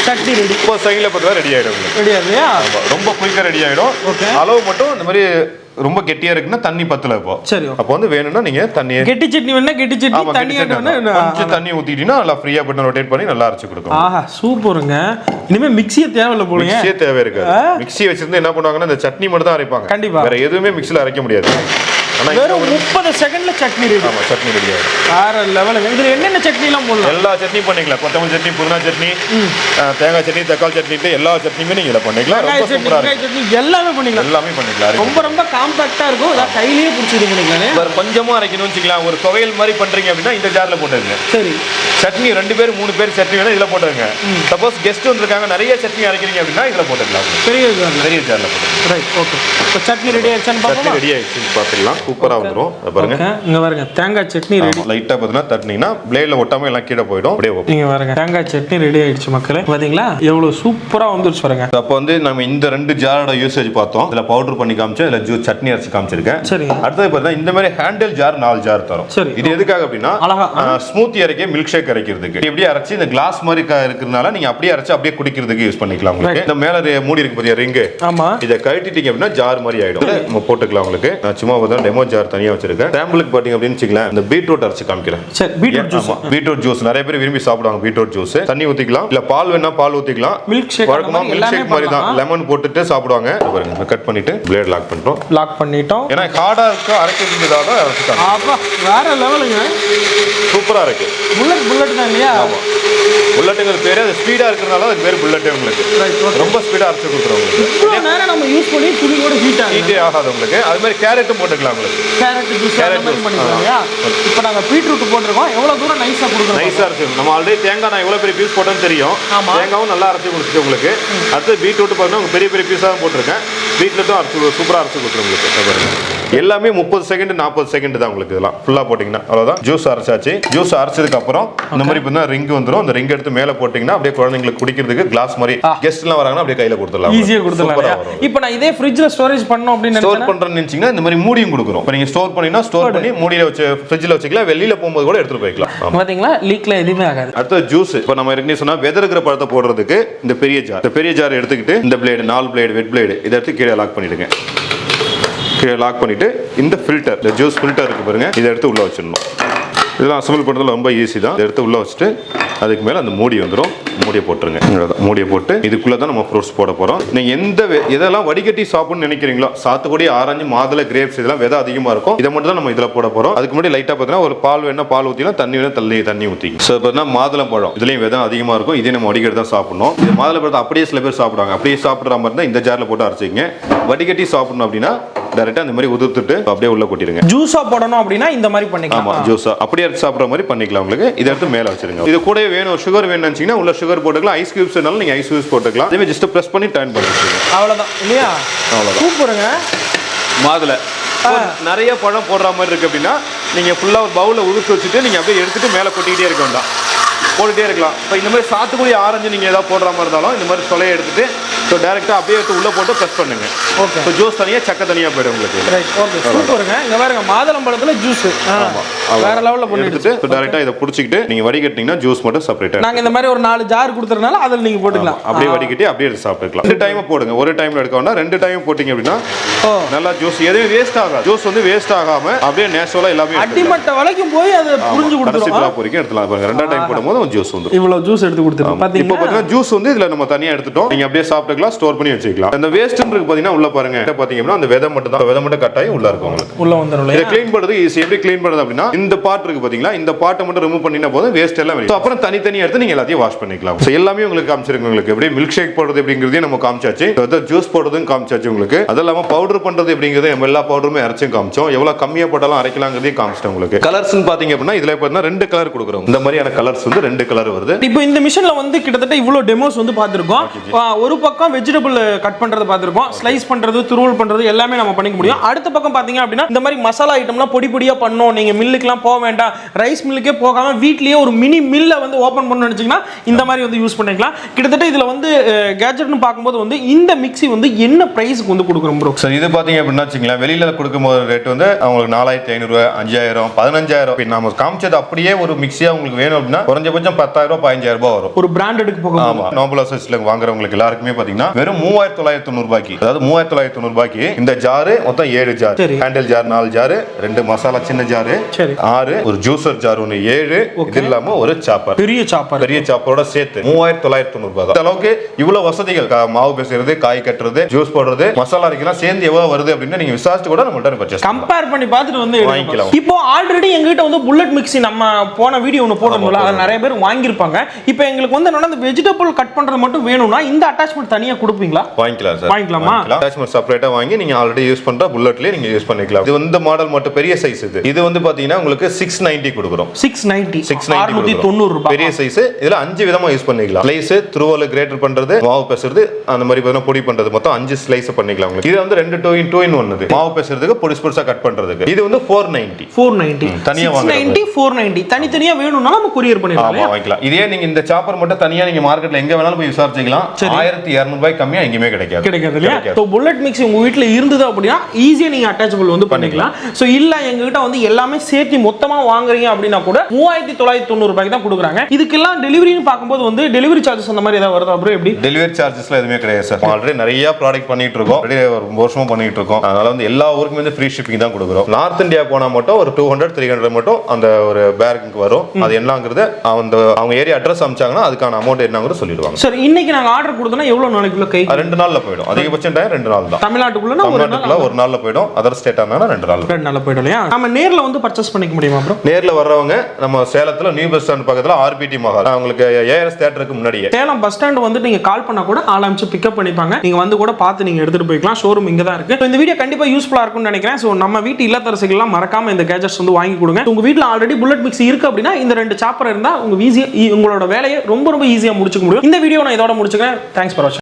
சட்னி ரெடி. இப்போ சைடுல பார்த்தா ரெடி ஆயிடும். ரெடி ஆகுதுயா? ரொம்ப குயிக்கா ரெடி ஆயிடும். அளவு மட்டும் இந்த மாதிரி ரொம்ப கெட்டியா இருக்குன்னா தண்ணி பத்தல. இப்போ சரி, அப்போ வந்து வேணும்னா நீங்க தண்ணி கெட்டி சட்னி வேணா கெட்டி சட்னி தண்ணி கொஞ்சம் தண்ணி ஊத்திட்டீங்கன்னா நல்லா ஃப்ரீயா பண்ணி ரொட்டேட் பண்ணி நல்லா அரைச்சு கொடுக்கும். ஆஹா, சூப்பருங்க. இனிமே மிக்ஸியே தேவையில்ல போலங்க. மிக்ஸியே தேவை இருக்காது. மிக்ஸி வச்சிருந்து என்ன பண்ணுவாங்கன்னா இந்த சட்னி மட்டும் தான் அரைப்பாங்க. கண்டிப்பா வேற எதுவுமே மிக்ஸில அரைக்க முடியாது. வெறும் 30 செகண்ட்ல சட்னி ரெடி. ஆமா, சட்னி ரெடி ஆயிடும். வேற லெவலுங்க. இதுல என்னென்ன சட்னி எல்லாம் போடலாம்? எல்லா சட்னி பண்ணிக்கலாம். கொத்தமல்லி சட்னி, புதினா சட்னி, தேங்காய் சட்னி, தக்காளி சட்னி, எல்லா சட்னியுமே நீங்க இத பண்ணிக்கலாம். ரொம்ப சூப்பரா இருக்கு. சட்னி எல்லாமே பண்ணிக்கலாம். ரொம்ப காம்பாக்ட்டா இருக்கும். அத கையிலேயே புடிச்சு இது பண்ணிக்கலாம். வேற கொஞ்சமா அரைக்கணும்னு வெச்சுக்கலாம். ஒரு துவையல் மாதிரி பண்றீங்க அப்படினா இந்த ஜார்ல போடுங்க. சரி, சட்னி 2 பேர் 3 பேர் சட்னி வேணா இதுல போடுங்க. சப்போஸ் கெஸ்ட் வந்திருக்காங்க நிறைய சட்னி அரைக்கிறீங்க அப்படினா இதுல போட்டுக்கலாம். பெரிய ஜார்ல போடுங்க. Right, okay. இப்போ சட்னி ரெடி ஆயிடுச்சுன்னு பாப்போம். சட்னி ரெடி ஆயிடுச்சுன்னு பாத்துக்கலாம். சூப்பரா வந்துரும். பாருங்க, இங்க பாருங்க தேங்காய் சட்னி ரெடி. லைட்டா பார்த்தா தட்டினீங்கன்னா பிளேட்ல ஒட்டாம எல்லாம் கீழ போய்டும். அப்படியே இங்க பாருங்க தேங்காய் சட்னி ரெடி ஆயிடுச்சு மக்களே. பாத்தீங்களா எவ்வளவு சூப்பரா வந்துருச்சு பாருங்க. அப்ப வந்து நம்ம இந்த 2 ஜாரோட யூசேஜ் பார்த்தோம். இதுல பவுடர் பண்ணி காமிச்சேன், இதுல ஜூஸ் சட்னி அரைச்சு காமிச்சிருக்கேன். சரி, அடுத்து பார்த்தா இந்த மாதிரி ஹேண்டில் ஜார் 4 ஜார் தரும். சரி, இது எதுக்காக அப்படின்னா ஸ்மூத்தி அரைக்க, மில்க் ஷேக் அரைக்கிறதுக்கு. இப்படி அரைச்சு இந்த கிளாஸ் மாதிரி இருக்கிறதுனால நீங்க அப்படியே அரைச்சு அப்படியே குடிக்கிறதுக்கு யூஸ் பண்ணிக்கலாம். உங்களுக்கு இந்த மேல மூடி இருக்கு பாத்தியா ரிங். ஆமா, இத கழட்டிட்டீங்க அப்படின்னா ஜார் மாதிரி ஆயிடும். நம்ம போட்டுக்கலாம். உங்களுக்கு நான் சும்மா பார்த்தா டெமோ ஜார் தனியா வச்சிருக்கேன். சாம்பிளுக்கு பாத்தீங்க அப்படின்னு வச்சுக்கலாம். இந்த பீட்ரூட் அரைச்சு காமிக்கிறேன். சரி, பீட்ரூட் ஜூஸ். பீட்ரூட் ஜூஸ் நிறைய பேர் விரும்பி சாப்பிடுவாங்க. பீட்ரூட் ஜூஸ் தண்ணி ஊத்திக்கலாம், இல்ல பால் வேணா பால் ஊத்திக்கலாம். மில்க் ஷேக் வழக்கமா மில்க் ஷேக் மாதிரி தான் லெமன் போட்டுட்டு சாப்பிடுவாங்க. பாருங்க, கட் பண்ணிட்டு பிளேட் லாக் பண்ணிட்டோம். ஏன்னா ஹார்டா இருக்கு அரைக்கிறதுக்காக தான் அரைச்சிட்டாங்க. அப்பா வேற லெவலுங்க. சூப்பரா இருக்கு. புல்லட் தான் இல்லையா? ஆமா, புல்லட்ங்கிற பேரு அது ஸ்பீடா இருக்குறனால அது பேர் புல்லட்டே. உங்களுக்கு ரொம்ப ஸ்பீடா அரைச்சு கொடுத்துறோம். இவ்வளவு நேரம் நம்ம யூஸ் பண்ணி துணியோட ஹீட்டே ஆகாது உங்களுக்கு. அது மாதிரி கேரட்டும் போட்டுக்கலாம். உங்களுக்கு கேரட் ஜூஸ் பண்ணிக்கலாம். இப்போ நாங்க பீட்ரூட் போட்டுருக்கோம். எவ்வளவு தூரம் நைஸா கொடுக்குறோம்? நைஸா இருக்கு. நம்ம ஆல்ரெடி தேங்காய் நான் எவ்வளவு பெரிய பீஸ் போட்டேன்னு தெரியும். தேங்காவும் நல்லா அரைச்சு கொடுத்துட்டு உங்களுக்கு. அடுத்து பீட்ரூட் பாருங்க, பெரிய பெரிய பீஸா போட்டிருக்கேன். பீட்ரூட்டும் அரைச்சு சூப்பரா அரைச்சு கொடுத்துரும் உங்களுக்கு. எல்லாமே 30 செகண்ட் 40 செகண்ட் தான் உங்களுக்கு. இதெல்லாம் ஃபுல்லா போட்டீங்கன்னா அவ்வளவுதான். ஜூஸ் அரைச்சாச்சு. ஜூஸ் அரைச்சதுக்கு அப்புறம் இந்த மாதிரி பார்த்தா ரிங் வந்துரும். அந்த ரிங் எடுத்து மேல போட்டீங்கன்னா அப்படியே குழந்தைங்களுக்கு குடிக்கிறதுக்கு கிளாஸ் மாதிரி கெஸ்ட் எல்லாம் வராங்கன்னா அப்படியே கையில கொடுத்துடலாம். ஈஸியா கொடுத்துடலாம். இப்போ நான் இதே ஃப்ரிட்ஜ்ல ஸ்டோரேஜ் பண்ணனும் அப்படின்னு ஸ்டோர் பண்றேன்னு நினைச்சீங்கன்னா இந்த மாதிரி மூடியும் கொடுக்குறோம். இப்போ நீங்க ஸ்டோர் பண்ணீங்கன்னா ஸ்டோர் பண்ணி மூடியில வச்சு ஃப்ரிட்ஜ்ல வச்சுக்கலாம். வெளியில போகும்போது கூட எடுத்துட்டு போய்க்கலாம். பாத்தீங்களா, லீக்ல எதுவுமே ஆகாது. அடுத்து ஜூஸ். இப்போ நம்ம ஏற்கனவே சொன்னா வெதர்கிற பழத்தை போடுறதுக்கு இந்த பெரிய ஜார் எடுத்துக்கிட்டு இந்த பிளேடு 4 பிளேடு வெட் பிளேடு இதை எடுத்து கீழே லாக் பண்ணிடுங்க. கீழே லாக் பண்ணிட்டு இந்த ஃபில்டர், இந்த ஜூஸ் ஃபில்டர் இருக்கு பாருங்க, இதை எடுத்து உள்ள வச்சிடணும். இதெல்லாம் அசம்பிள் பண்ணுறதுல ரொம்ப ஈஸி தான். இதை எடுத்து உள்ள வச்சுட்டு அதுக்கு மேலே அந்த மூடி வந்துடும். மூடியை போட்டுருங்க. மூடியை போட்டு இதுக்குள்ளே தான் நம்ம ஃப்ரூட்ஸ் போட போகிறோம். நீங்கள் இதெல்லாம் வடிகட்டி சாப்பிட்ணும்னு நினைக்கிறீங்களோ, சாத்துக்குடி, ஆரஞ்சு, மாதுளை, கிரேப்ஸ் இதெல்லாம் விதை அதிகமாக இருக்கும். இதை மட்டும் தான் நம்ம இதில் போட போகிறோம். அதுக்கு முன்னாடி லைட்டாக பார்த்தீங்கன்னா ஒரு பால் வேணா பால் ஊற்றினா, தண்ணி வேணா தண்ணி ஊற்றிக்கும். ஸோ பார்த்தீங்கன்னா மாதுளை பழம் இதுலேயும் விதை அதிகமாக இருக்கும். இதே நம்ம வடிகட்டி தான் சாப்பிடணும். இது மாதுளை பழத்தை அப்படியே சில பேர் சாப்பிடுவாங்க. அப்படியே சாப்பிட்ற மாதிரி இருந்தால் இந்த ஜாரில் போட்டு அரைச்சிங்க. வடிகட்டி சாப்பிடணும் அப்படின்னா டைரக்டா இந்த மாதிரி உதிர்த்துட்டு அப்படியே உள்ள கொட்டிடுங்க. ஜூஸா போடணும் அப்படின்னா இந்த மாதிரி பண்ணிக்கலாம். ஆமா, ஜூஸா அப்படியே எடுத்து சாப்பிடுற மாதிரி பண்ணிக்கலாம். உங்களுக்கு இதை எடுத்து மேல வச்சிருங்க. இது கூட வேணும் சுகர் வேணும்னு நினைச்சீங்கன்னா உள்ள சுகர் போட்டுக்கலாம். ஐஸ் கியூப்ஸ்னாலும் நீங்க ஐஸ் கியூப்ஸ் போட்டுக்கலாம். அதே மாதிரி ஜஸ்ட் பிரஸ் பண்ணி டர்ன் பண்ணிடுங்க. அவ்வளவுதான் இல்லையா? அவ்வளவுதான். சூப்பருங்க. மாதுளை நிறைய பழம் போடுற மாதிரி இருக்கு அப்படின்னா நீங்க ஃபுல்லா ஒரு பவுல்ல உதிர்த்து வச்சுட்டு நீங்க அப்படியே எடுத்துட்டு மேல கொட்டிட்டே இருக்க வேண்டாம், போட்டுட்டே இருக்கலாம். இப்போ இந்த மாதிரி சாத்துக்குடி, ஆரஞ்சு நீங்க ஏதாவது போடுற மாதிரி இருந்தாலும் இந்த மாதிரி சொலையை எடுத்துட்டு ஸோ டேரெக்டாக அப்படியே எடுத்து உள்ளே போட்டு ப்ரெஸ் பண்ணுங்க. ஓகே, ஸோ ஜூஸ் தனியாக சக்கை தனியாக போய்டும் உங்களுக்கு. ரைட், ஓகே, சூப்பருங்க. இங்கே பாருங்க மாதுளம்பழத்தில் ஜூஸ் வேற லெவலில் பண்ணி எடுத்துட்டு ஸோ டேரெக்டாக இதை பிடிச்சிக்கிட்டு நீங்கள் வடிகட்டிங்கன்னா ஜூஸ் மட்டும் செப்பரேட்டாக. நாங்கள் இந்த மாதிரி ஒரு 4 ஜார் கொடுத்துறதுனால அதில் நீங்கள் போட்டுக்கலாம். அப்படியே வடிகட்டி அப்படியே எடுத்து சாப்பிட்டுக்கலாம். 2 டைம் போடுங்க. ஒரு டைமில் எடுக்க வேண்டாம், 2 டைம் போட்டிங்க அப்படின்னா நல்லா ஜூஸ் எதுவும் வேஸ்ட் ஆகாது. ஜூஸ் வந்து வேஸ்ட் ஆகாம அப்படியே நேச்சுரலாக எல்லாமே அடிமட்ட வரைக்கும் போய் அதை புரிஞ்சு கொடுத்துரும். பொறிக்கும் எடுத்துலாம். பாருங்க 2ஆம் டைம் போடும்போது ஜூஸ் வந்து இவ்வளோ ஜூஸ் எடுத்து கொடுத்துருக்கோம். இப்போ பார்த்தீங்கன்னா ஜூஸ் வந்து இதில் நம்ம தனியாக எடுத்துட்டோம். நீங்கள் அப்படியே சாப்பிட்டு போட்டுக்கலாம், ஸ்டோர் பண்ணி வச்சுக்கலாம். அந்த வேஸ்ட் இருக்கு பாத்தீங்கன்னா உள்ள பாருங்க பாத்தீங்கன்னா அந்த விதை மட்டும் தான், விதை மட்டும் கட் ஆகி உள்ள இருக்கும் உங்களுக்கு. உள்ள வந்துரும். இத க்ளீன் பண்றது ஈஸி. எப்படி க்ளீன் பண்றது அப்படின்னா இந்த பார்ட் இருக்கு பாத்தீங்களா, இந்த பார்ட்டை மட்டும் ரிமூவ் பண்ணினா போதும், வேஸ்ட் எல்லாம் வெளிய. அப்புறம் தனித்தனியா எடுத்து நீங்க எல்லாத்தையும் வாஷ் பண்ணிக்கலாம். சோ எல்லாமே உங்களுக்கு காமிச்சிருக்கு. உங்களுக்கு எப்படி மில்க் ஷேக் போடுறது அப்படிங்கறதையும் நம்ம காமிச்சாச்சு, ஜூஸ் போடுறதும் காமிச்சாச்சு உங்களுக்கு. அதெல்லாம் பவுடர் பண்றது அப்படிங்கறது நம்ம எல்லா பவுடருமே அரைச்சும் காமிச்சோம், எவ்வளவு கம்மியா போட்டாலும் அரைக்கலாம்ங்கறதையும் காமிச்சிட்டோம் உங்களுக்கு. கலர்ஸ் பாத்தீங்க அப்படின்னா இதுல பார்த்தா ரெண்டு கலர் கொடுக்குறோம். இந்த மாதிரியான கலர்ஸ் வந்து ரெண்டு கலர் வருது. இப்போ இந்த மிஷின்ல வந்து கிட்டத்தட்ட இவ்வளவு டெமோஸ் வந்து பார்த்திருக்கோம். ஒரு பக்கம் வெஜிடபிள் கட் பண்றது பார்த்திருக்கோம், ஸ்லைஸ் பண்றது, துருவல் பண்றது எல்லாமே நம்ம பண்ணிக்க முடியும். அடுத்த பக்கம் பாத்தீங்க அப்படின்னா இந்த மாதிரி மசாலா ஐட்டம்லாம் பொடி பொடியா பண்ணோம், நீங்க மில்லுக்குலாம் போக வேண்டாம், ரைஸ் மில்லுக்கே போகாம வீட்லயே ஒரு மினி மில்ல வந்து ஓபன் பண்ணணும்னு நினைச்சீங்கன்னா இந்த மாதிரி வந்து யூஸ் பண்ணிக்கலாம். கிட்டத்தட்ட இதுல வந்து கேஜெட்னு பார்க்கும்போது வந்து இந்த மிக்ஸி வந்து என்ன பிரைஸ்க்கு வந்து கொடுக்குறோம் ப்ரோ? சார் இது பாத்தீங்க அப்படின்னா வச்சுங்களேன், வெளியில கொடுக்கும்போது ரேட் வந்து அவங்களுக்கு 4500, 5000, 15000. நாம காமிச்சது அப்படியே ஒரு மிக்ஸியா உங்களுக்கு வேணும் அப்படின்னா குறைஞ்சபட்சம் 10000, 15000 வரும். ஒரு பிராண்டடுக்கு போக. ஆமா, நோபல் அசோசியேட்ல வாங்குறவங்களுக்கு எல்லாருக்குமே பாத்தீங்கன்னா வெறும் 3990 ரூபாய்க்கு, அதாவது 3990 ரூபாய்க்கு இந்த ஜாரு மொத்தம் 7 ஜார், ஹேண்டில் ஜார் 4 ஜார், 2 மசாலா சின்ன ஜார் 6, ஒரு ஜூசர் ஜார் 1 7, இது இல்லாம ஒரு சாப்பர், பெரிய சாப்பரோட சேர்த்து 3990 ரூபாய் தான். இந்த அளவுக்கு இவ்வளவு வசதிகள், மாவு பேசுறது, காய் கட்டுறது, ஜூஸ் போடுறது, மசாலா அரைக்கலாம் சேர்ந்து எவ்வளவு வருது அப்படின்னு நீங்க விசாரிச்சு கூட நம்மள்ட்ட பர்ச்சேஸ் கம்பேர் பண்ணி பார்த்துட்டு வந்து வாங்கிக்கலாம். இப்போ ஆல்ரெடி எங்ககிட்ட வந்து புல்லட் மிக்ஸி நம்ம போன வீடியோ ஒன்று போடுறோம்ல, அதை நிறைய பேர் வாங்கியிருப்பாங்க. இப்போ எங்களுக்கு வந்து என்னன்னா அந்த வெஜிடபிள் கட் பண்றது மட்டும் வேணும்னா இந்த அட்டாச்மெண்ட் தனியா கொடுப்பீங்களா? வாங்கிக்கலாம் சார், வாங்கிக்கலாமா? அட்டாச்மெண்ட் செப்பரேட்டா வாங்கி நீங்க ஆல்ரெடி யூஸ் பண்ற புல்லட்லயே நீங்க யூஸ் பண்ணிக்கலாம். இது வந்து மாடல் மட்டும் பெரிய சைஸ். இது வந்து பாத்தீங்கன்னா உங்களுக்கு 690 கொடுக்குறோம். 690 ரூபாய் பெரிய சைஸ். இதுல 5 விதமா யூஸ் பண்ணிக்கலாம். ஸ்லைஸ், துருவல், கிரேட்டர் பண்றது, மாவு பேசுறது, அந்த மாதிரி பார்த்தா பொடி பண்றது, மொத்தம் 5 ஸ்லைஸ் பண்ணிக்கலாம் உங்களுக்கு. இது வந்து 2 in 1 மாவு பேசுறதுக்கு, பொடிசா கட் பண்றதுக்கு. இது வந்து 490 தனியா வாங்க. 490 தனித்தனியா வேணும்னா நம்ம கொரியர் பண்ணிடலாம். ஆமா, வாங்கிக்கலாம். இதே நீங்க இந்த சாப்பர் மட்டும் தனியா நீங்க மார்க்கெட்ல எங்க வேணாலும் போய் விசாரிச்சுக்கலாம். 1200 ரூபாய் கம்மியா எங்கேயுமே கிடைக்காது இல்லையா? சோ புல்லட் மிக்ஸி உங்க வீட்ல இருந்தது அப்படின்னா ஈஸியா நீங்க அட்டாச்சபிள் வந்து பண்ணிக்கலாம். சோ இல்ல எங்க கிட்ட வந்து எல்லாமே சேர்த்து மொத்தமா வாங்குறீங்க அப்படின்னா கூட 3990 ரூபாய்க்கு தான் கொடுக்குறாங்க. இதுக்கெல்லாம் டெலிவரின்னு பார்க்கும்போது வந்து டெலிவரி சார்ஜஸ் அந்த மாதிரி ஏதாவது வருதா ப்ரோ? எப்படி டெலிவரி சார்ஜஸ்லாம் எதுவுமே கிடையாது சார். ஆல்ரெடி நிறைய ப்ராடக்ட் பண்ணிட்டு இருக்கோம், ரொம்ப வருஷமா பண்ணிட்டு இருக்கோம். அதனால வந்து எல்லா ஊருக்குமே வந்து ஃப்ரீ ஷிப்பிங் தான் கொடுக்குறோம். நார்த் இந்தியா போனா மட்டும் ஒரு 200-300 மட்டும் அந்த ஒரு பேருக்கு வரும். அது என்னங்கிறது அவங்க ஏரியா அட்ரஸ் அனுப்பிச்சாங்கன்னா அதுக்கான அமௌண்ட் என்னங்கிறது சொல்லிடுவாங்க. சார் இன்னைக்கு நாங்க ஆர்டர் கொடுத்தோம்னா எவ்வளவு நாளைக்குள்ள கை? 2 நாள்ல போய்டும். அதிகபட்சம் டைம் 2 நாள் தான். தமிழ்நாட்டுக்குள்ள ஒரு நாள்ல போய்டும். அதர் ஸ்டேட் ஆனா 2 நாள்ல போய்டும் இல்லையா? நம்ம நேர்ல வந்து பர்ச்சேஸ் பண்ணிக்க முடியுமா ப்ரோ? நேர்ல வர்றவங்க நம்ம சேலத்துல நியூ பஸ் ஸ்டாண்ட் பக்கத்துல ஆர்பிடி மஹால், உங்களுக்கு ஏஆர்எஸ் தியேட்டருக்கு முன்னாடியே சேலம் பஸ் ஸ்டாண்ட் வந்து நீங்க கால் பண்ணா கூட ஆரம்பிச்சு பிக்கப் பண்ணிப்பாங்க. நீங்க வந்து கூட பார்த்து நீங்க எடுத்துட்டு போய்க்கலாம். ஷோரூம் இங்க தான் இருக்கு. இந்த வீடியோ கண்டிப்பா யூஸ்ஃபுல்லா இருக்கும்னு நினைக்கிறேன். சோ நம்ம வீட்டு இல்லத்தரசிகள் எல்லாம் மறக்காம இந்த கேஜெட்ஸ் வந்து வாங்கி கொடுங்க. உங்க வீட்ல ஆல்ரெடி புல்லட் மிக்ஸி இருக்கு அப்படின்னா இந்த 2 சாப்பர் இருந்தா உங்களோட வேலையை ரொம்ப ஈஸியா முடிச்சுக்க முடியும். இந்த வீடியோ நான் இதோட முடிச்சுக்கிறேன். தேங்க்ஸ் ஃபார் வாட்சிங்.